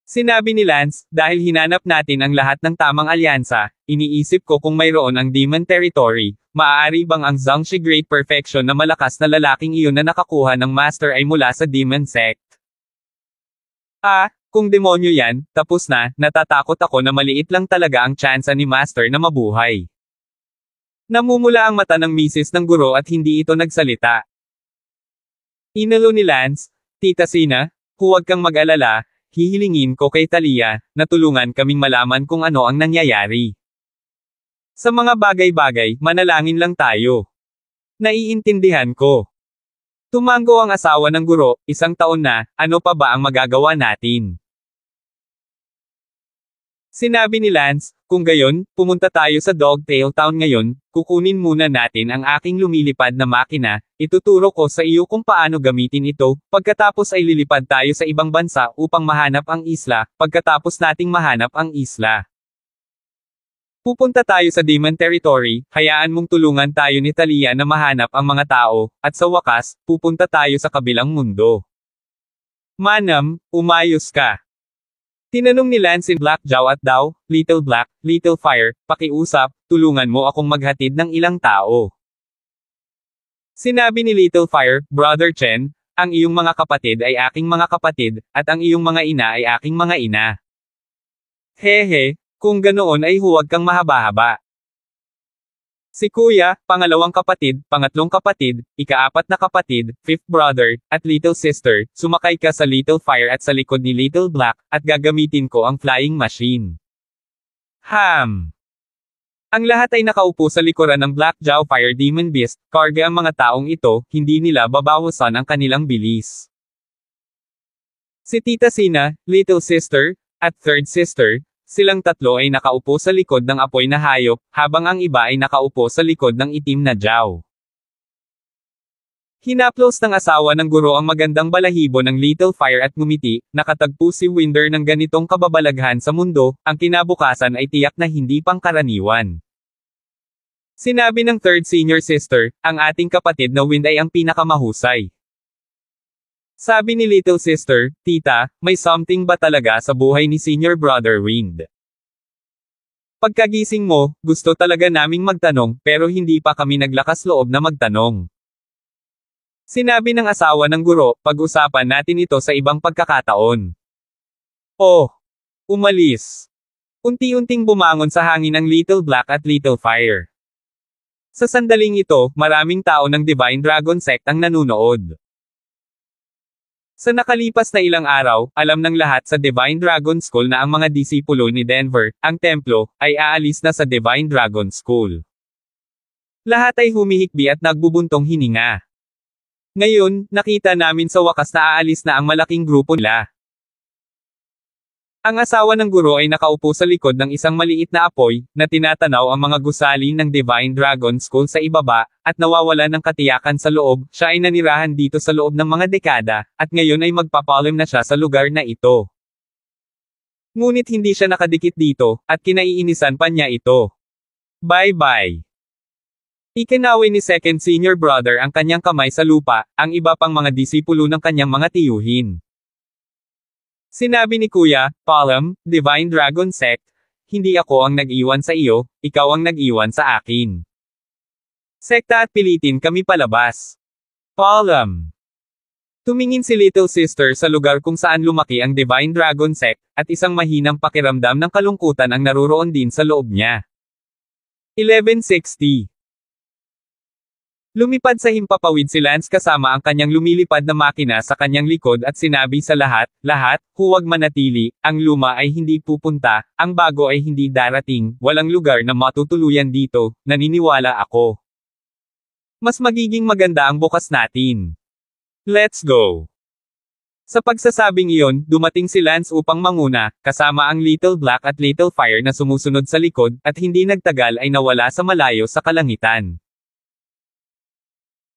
Sinabi ni Lance, dahil hinanap natin ang lahat ng tamang alyansa, iniisip ko kung mayroon ang Demon Territory, maaari bang ang Zhangxi Great Perfection na malakas na lalaking iyon na nakakuha ng Master ay mula sa Demon Sect? Kung demonyo yan, tapos na, natatakot ako na maliit lang talaga ang tsansa ni Master na mabuhay. Namumula ang mata ng misis ng guro at hindi ito nagsalita. Inalo ni Lance, Tita Sina, huwag kang mag-alala, hihilingin ko kay Talia, na tulungan kaming malaman kung ano ang nangyayari. Sa mga bagay-bagay, manalangin lang tayo. Naiintindihan ko. Tumango ang asawa ng guro, 1 taon na, ano pa ba ang magagawa natin? Sinabi ni Lance, kung gayon, pumunta tayo sa Dogtail Town ngayon, kukunin muna natin ang aking lumilipad na makina, ituturo ko sa iyo kung paano gamitin ito, pagkatapos ay lilipad tayo sa ibang bansa upang mahanap ang isla, pagkatapos nating mahanap ang isla. Pupunta tayo sa Demon Territory, hayaan mong tulungan tayo ni Talia na mahanap ang mga tao, at sa wakas, pupunta tayo sa kabilang mundo. Manam, umayos ka. Tinanong ni Lance in Blackjaw at daw, Little Black, Little Fire, pakiusap, tulungan mo akong maghatid ng ilang tao. Sinabi ni Little Fire, Brother Chen, ang iyong mga kapatid ay aking mga kapatid, at ang iyong mga ina ay aking mga ina. Hehe, kung ganoon ay huwag kang mahaba-haba. Si Kuya, pangalawang kapatid, pangatlong kapatid, ika-4 na kapatid, 5th brother, at little sister, sumakay ka sa Little Fire at sa likod ni Little Black, at gagamitin ko ang flying machine. Ang lahat ay nakaupo sa likuran ng Blackjaw Fire Demon Beast, karga ang mga taong ito, hindi nila babawasan ang kanilang bilis. Si Tita Sina, Little Sister, at Third Sister, silang tatlo ay nakaupo sa likod ng apoy na hayop, habang ang iba ay nakaupo sa likod ng itim na Jiao. Hinaplos ng asawa ng guro ang magandang balahibo ng Little Fire at ngumiti, nakatagpo si Winder ng ganitong kababalaghan sa mundo, ang kinabukasan ay tiyak na hindi pangkaraniwan. Sinabi ng third senior sister, ang ating kapatid na Wind ay ang pinakamahusay. Sabi ni Little Sister, Tita, may something ba talaga sa buhay ni Senior Brother Wind? Pagkagising mo, gusto talaga naming magtanong, pero hindi pa kami naglakas loob na magtanong. Sinabi ng asawa ng guro, pag-usapan natin ito sa ibang pagkakataon. Oh! Umalis. Unti-unting bumangon sa hangin ang Little Black at Little Fire. Sa sandaling ito, maraming tao ng Divine Dragon Sect ang nanunood. Sa nakalipas na ilang araw, alam ng lahat sa Divine Dragon School na ang mga disipulo ni Denver, ang templo, ay aalis na sa Divine Dragon School. Lahat ay humihikbi at nagbubuntong hininga. Ngayon, nakita namin sa wakas na aalis na ang malaking grupo nila. Ang asawa ng guro ay nakaupo sa likod ng isang maliit na apoy, na tinatanaw ang mga gusali ng Divine Dragon School sa ibaba, at nawawala ng katiyakan sa loob, siya ay nanirahan dito sa loob ng mga dekada, at ngayon ay magpapalim na siya sa lugar na ito. Ngunit hindi siya nakadikit dito, at kinaiinisan pa niya ito. Bye-bye. Ikinawi ni second senior brother ang kanyang kamay sa lupa, ang iba pang mga disipulo ng kanyang mga tiyuhin. Sinabi ni Kuya, Palm, Divine Dragon Sect, hindi ako ang nag-iwan sa iyo, ikaw ang nag-iwan sa akin. Sekta at pilitin kami palabas. Palm. Tumingin si Little Sister sa lugar kung saan lumaki ang Divine Dragon Sect, at isang mahinang pakiramdam ng kalungkutan ang naruroon din sa loob niya. 1160. Lumipad sa himpapawid si Lance kasama ang kanyang lumilipad na makina sa kanyang likod at sinabi sa lahat, huwag manatili, ang luma ay hindi pupunta, ang bago ay hindi darating, walang lugar na matutuluyan dito, naniniwala ako. Mas magiging maganda ang bukas natin. Let's go! Sa pagsasabing iyon, dumating si Lance upang manguna, kasama ang Little Black at Little Fire na sumusunod sa likod, at hindi nagtagal ay nawala sa malayo sa kalangitan.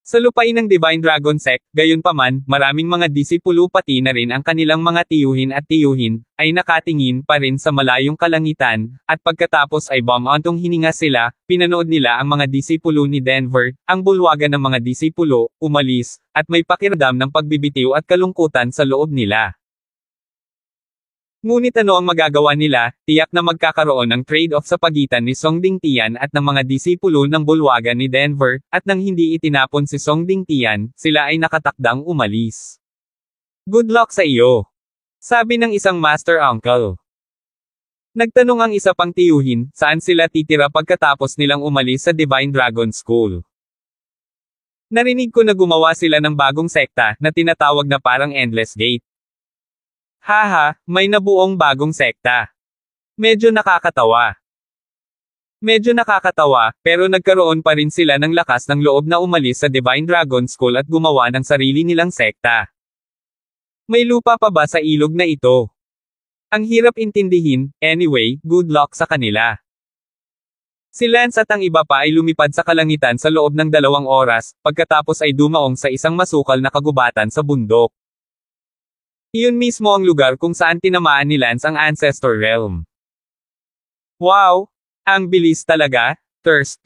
Sa lupain ng Divine Dragon Sect, gayunpaman, maraming mga disipulo pati na rin ang kanilang mga tiyuhin at tiyuhin, ay nakatingin pa rin sa malayong kalangitan, at pagkatapos ay bumontong hininga sila, pinanood nila ang mga disipulo ni Denver, ang bulwagan ng mga disipulo, umalis, at may pakiramdam ng pagbibitiw at kalungkutan sa loob nila. Ngunit ano ang magagawa nila, tiyak na magkakaroon ng trade-off sa pagitan ni Song Dingtian at ng mga disipulo ng bulwagan ni Denver, at nang hindi itinapon si Song Dingtian, sila ay nakatakdang umalis. Good luck sa iyo! Sabi ng isang master uncle. Nagtanong ang isa pang tiyuhin, saan sila titira pagkatapos nilang umalis sa Divine Dragon School. Narinig ko na gumawa sila ng bagong sekta, na tinatawag na parang Endless Gate. Haha, may nabuong bagong sekta. Medyo nakakatawa. Pero nagkaroon pa rin sila ng lakas ng loob na umalis sa Divine Dragon School at gumawa ng sarili nilang sekta. May lupa pa ba sa ilog na ito? Ang hirap intindihin, anyway, good luck sa kanila. Si Lance at ang iba pa ay lumipad sa kalangitan sa loob ng 2 oras, pagkatapos ay dumaong sa isang masukal na kagubatan sa bundok. Iyon mismo ang lugar kung saan tinamaan ni Lance ang Ancestor Realm. Wow! Ang bilis talaga, thirst.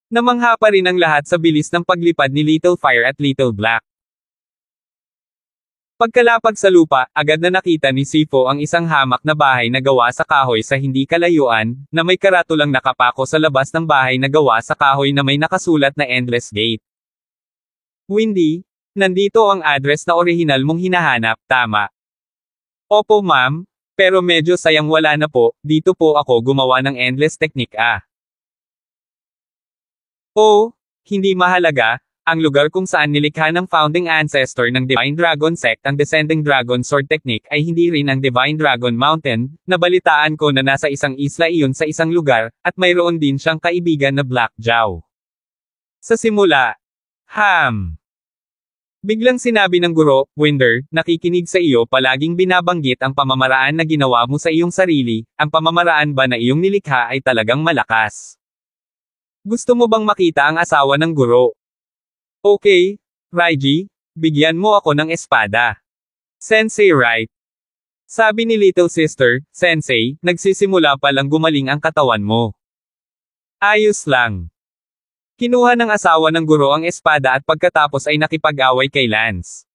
Namangha pa rin ang lahat sa bilis ng paglipad ni Little Fire at Little Black. Pagkalapag sa lupa, agad na nakita ni Sifo ang isang hamak na bahay na gawa sa kahoy sa hindi kalayuan, na may karatulang nakapako sa labas ng bahay na gawa sa kahoy na may nakasulat na Endless Gate. Windy, nandito ang address na orihinal mong hinahanap, tama? Opo ma'am, pero medyo sayang wala na po, dito po ako gumawa ng endless technique Oh, hindi mahalaga, ang lugar kung saan nilikha ng founding ancestor ng Divine Dragon Sect ang Descending Dragon Sword Technique ay hindi rin ang Divine Dragon Mountain, nabalitaan ko na nasa isang isla iyon sa isang lugar, at mayroon din siyang kaibigan na Black Jow. Sa simula, biglang sinabi ng guro, Winder, nakikinig sa iyo palaging binabanggit ang pamamaraan na ginawa mo sa iyong sarili, ang pamamaraan ba na iyong nilikha ay talagang malakas. Gusto mo bang makita ang asawa ng guro? Okay, Raiji, bigyan mo ako ng espada. Sensei right? Sabi ni Little Sister, Sensei, nagsisimula pa lang gumaling ang katawan mo. Ayos lang. Kinuha ng asawa ng guro ang espada at pagkatapos ay nakipag-away kay Lance.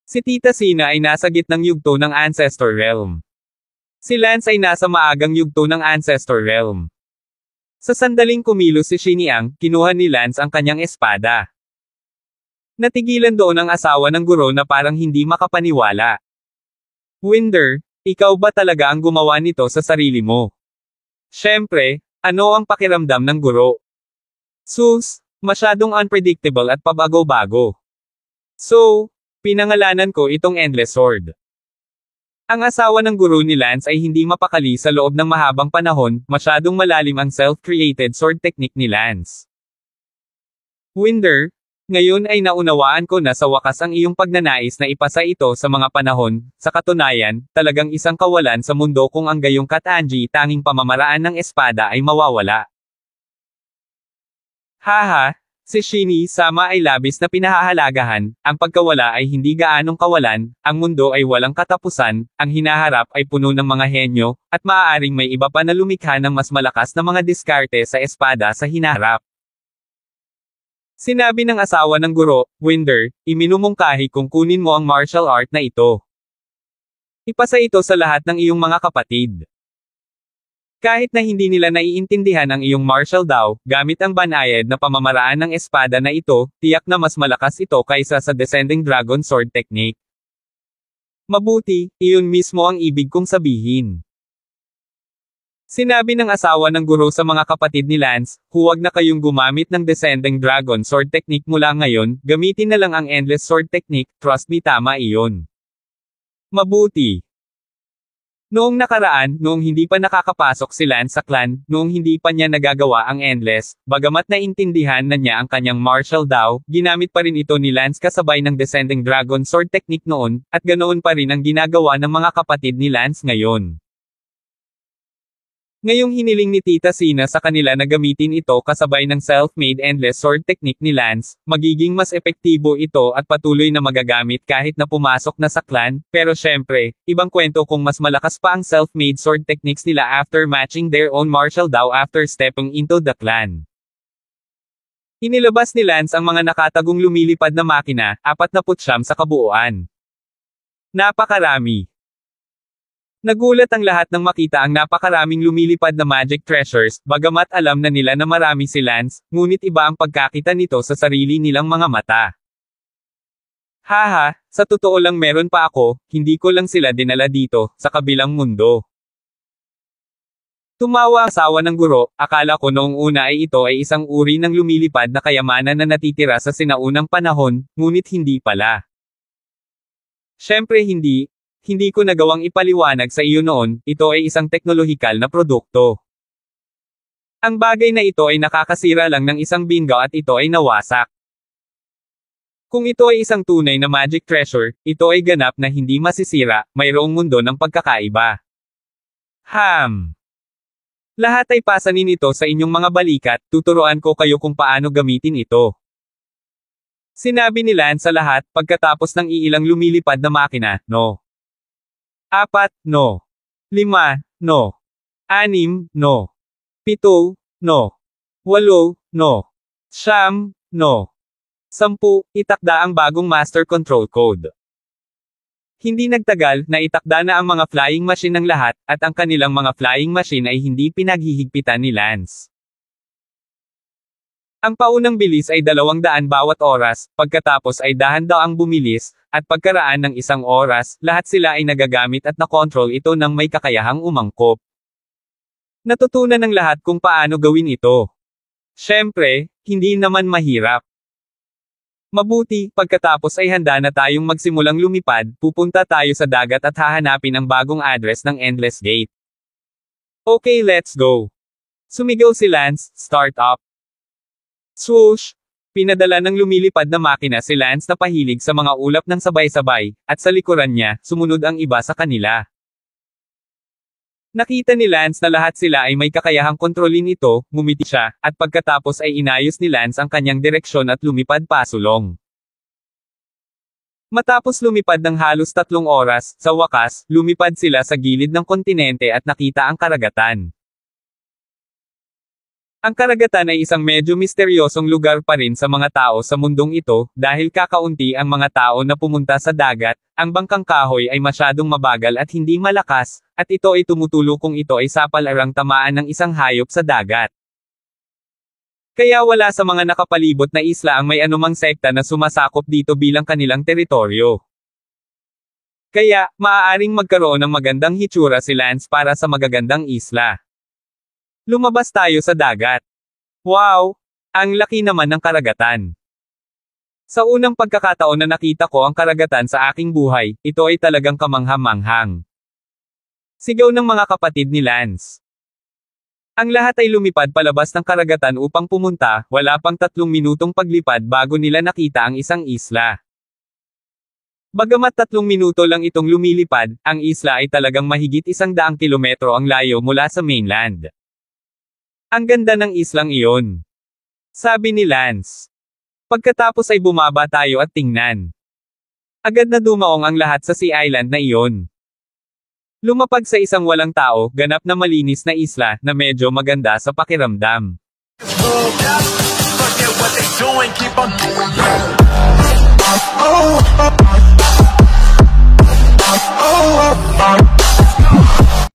Si Tita Sina ay nasa gitnang yugto ng Ancestor Realm. Si Lance ay nasa maagang yugto ng Ancestor Realm. Sa sandaling kumilos si Xiniang, kinuha ni Lance ang kanyang espada. Natigilan doon ang asawa ng guro na parang hindi makapaniwala. Winder, ikaw ba talaga ang gumawa nito sa sarili mo? Siyempre, ano ang pakiramdam ng guro? Sus, masyadong unpredictable at pabago-bago. So, pinangalanan ko itong Endless Sword. Ang asawa ng guro ni Lance ay hindi mapakali sa loob ng mahabang panahon, masyadong malalim ang self-created sword technique ni Lance. Winder, ngayon ay naunawaan ko na sa wakas ang iyong pagnanais na ipasa ito sa mga panahon, sa katunayan, talagang isang kawalan sa mundo kung ang gayong Katanji tanging pamamaraan ng espada ay mawawala. Haha, si Shini sama ay labis na pinahahalagahan, ang pagkawala ay hindi gaanong kawalan, ang mundo ay walang katapusan, ang hinaharap ay puno ng mga henyo, at maaaring may iba pa na lumikha ng mas malakas na mga diskarte sa espada sa hinaharap. Sinabi ng asawa ng guro, Winder, iminumungkahi kung kunin mo ang martial art na ito. Ipasa ito sa lahat ng iyong mga kapatid. Kahit na hindi nila naiintindihan ang iyong martial daw, gamit ang banayad na pamamaraan ng espada na ito, tiyak na mas malakas ito kaysa sa Descending Dragon Sword Technique. Mabuti, iyon mismo ang ibig kong sabihin. Sinabi ng asawa ng guro sa mga kapatid ni Lance, huwag na kayong gumamit ng Descending Dragon Sword Technique mula ngayon, gamitin na lang ang Endless Sword Technique, trust me tama iyon. Mabuti. Noong nakaraan, noong hindi pa nakakapasok si Lance sa clan, noong hindi pa niya nagagawa ang Endless, bagamat naintindihan na niya ang kanyang martial Dao, ginamit pa rin ito ni Lance kasabay ng Descending Dragon Sword technique noon, at ganoon pa rin ang ginagawa ng mga kapatid ni Lance ngayon. Ngayong hiniling ni Tita Sina sa kanila na gamitin ito kasabay ng self-made Endless Sword technique ni Lance, magiging mas epektibo ito at patuloy na magagamit kahit na pumasok na sa clan, pero syempre, ibang kwento kung mas malakas pa ang self-made sword techniques nila after matching their own martial Dao after stepping into the clan. Inilabas ni Lance ang mga nakatagong lumilipad na makina, 49 sa kabuuan. Napakarami. Nagulat ang lahat nang makita ang napakaraming lumilipad na magic treasures, bagamat alam na nila na marami si Lance, ngunit iba ang pagkakita nito sa sarili nilang mga mata. Haha, sa totoo lang meron pa ako, hindi ko lang sila dinala dito, sa kabilang mundo. Tumawa ang asawa ng guro, akala ko noong una ay ito ay isang uri ng lumilipad na kayamanan na natitira sa sinaunang panahon, ngunit hindi pala. Syempre hindi. Hindi ko nagawang ipaliwanag sa iyo noon, ito ay isang teknolohikal na produkto. Ang bagay na ito ay nakakasira lang ng isang bingo at ito ay nawasak. Kung ito ay isang tunay na magic treasure, ito ay ganap na hindi masisira, mayroong mundo ng pagkakaiba. Lahat ay pasanin ito sa inyong mga balikat, tuturuan ko kayo kung paano gamitin ito. Sinabi ni Lance sa lahat, pagkatapos ng iilang lumilipad na makina, no. 4, no. 5, no. 6, no. 7, no. 8, no. 9, no. 10, itakda ang bagong master control code. Hindi nagtagal, naitakda na ang mga flying machine ng lahat, at ang kanilang mga flying machine ay hindi pinaghihigpitan ni Lance. Ang paunang bilis ay 200 bawat oras, pagkatapos ay dahan-daang bumilis, at pagkaraan ng 1 oras, lahat sila ay nagagamit at nakontrol ito ng may kakayahang umangkop. Natutunan ng lahat kung paano gawin ito. Syempre, hindi naman mahirap. Mabuti, pagkatapos ay handa na tayong magsimulang lumipad, pupunta tayo sa dagat at hahanapin ang bagong address ng Endless Gate. Okay, let's go. Sumigaw si Lance, start up. Swoosh! Pinadala ng lumilipad na makina si Lance na pahilig sa mga ulap ng sabay-sabay, at sa likuran niya, sumunod ang iba sa kanila. Nakita ni Lance na lahat sila ay may kakayahang kontrolin ito, ngumiti siya, at pagkatapos ay inayos ni Lance ang kanyang direksyon at lumipad pasulong. Matapos lumipad ng halos 3 oras, sa wakas, lumipad sila sa gilid ng kontinente at nakita ang karagatan. Ang karagatan ay isang medyo misteryosong lugar pa rin sa mga tao sa mundong ito, dahil kakaunti ang mga tao na pumunta sa dagat, ang bangkang kahoy ay masyadong mabagal at hindi malakas, at ito ay tumutulo kung ito ay sapalarang tamaan ng isang hayop sa dagat. Kaya wala sa mga nakapalibot na isla ang may anumang sekta na sumasakop dito bilang kanilang teritoryo. Kaya, maaaring magkaroon ng magandang hitsura si Lance para sa magagandang isla. Lumabas tayo sa dagat. Wow! Ang laki naman ng karagatan. Sa unang pagkakataon na nakita ko ang karagatan sa aking buhay, ito ay talagang kamangha-manghang. Sigaw ng mga kapatid ni Lance. Ang lahat ay lumipad palabas ng karagatan upang pumunta, wala pang 3 minutong paglipad bago nila nakita ang isang isla. Bagamat 3 minuto lang itong lumilipad, ang isla ay talagang mahigit 100 kilometro ang layo mula sa mainland. Ang ganda ng islang iyon. Sabi ni Lance. Pagkatapos ay bumaba tayo at tingnan. Agad na dumaong ang lahat sa sea island na iyon. Lumapag sa isang walang tao, ganap na malinis na isla, na medyo maganda sa pakiramdam. Oh,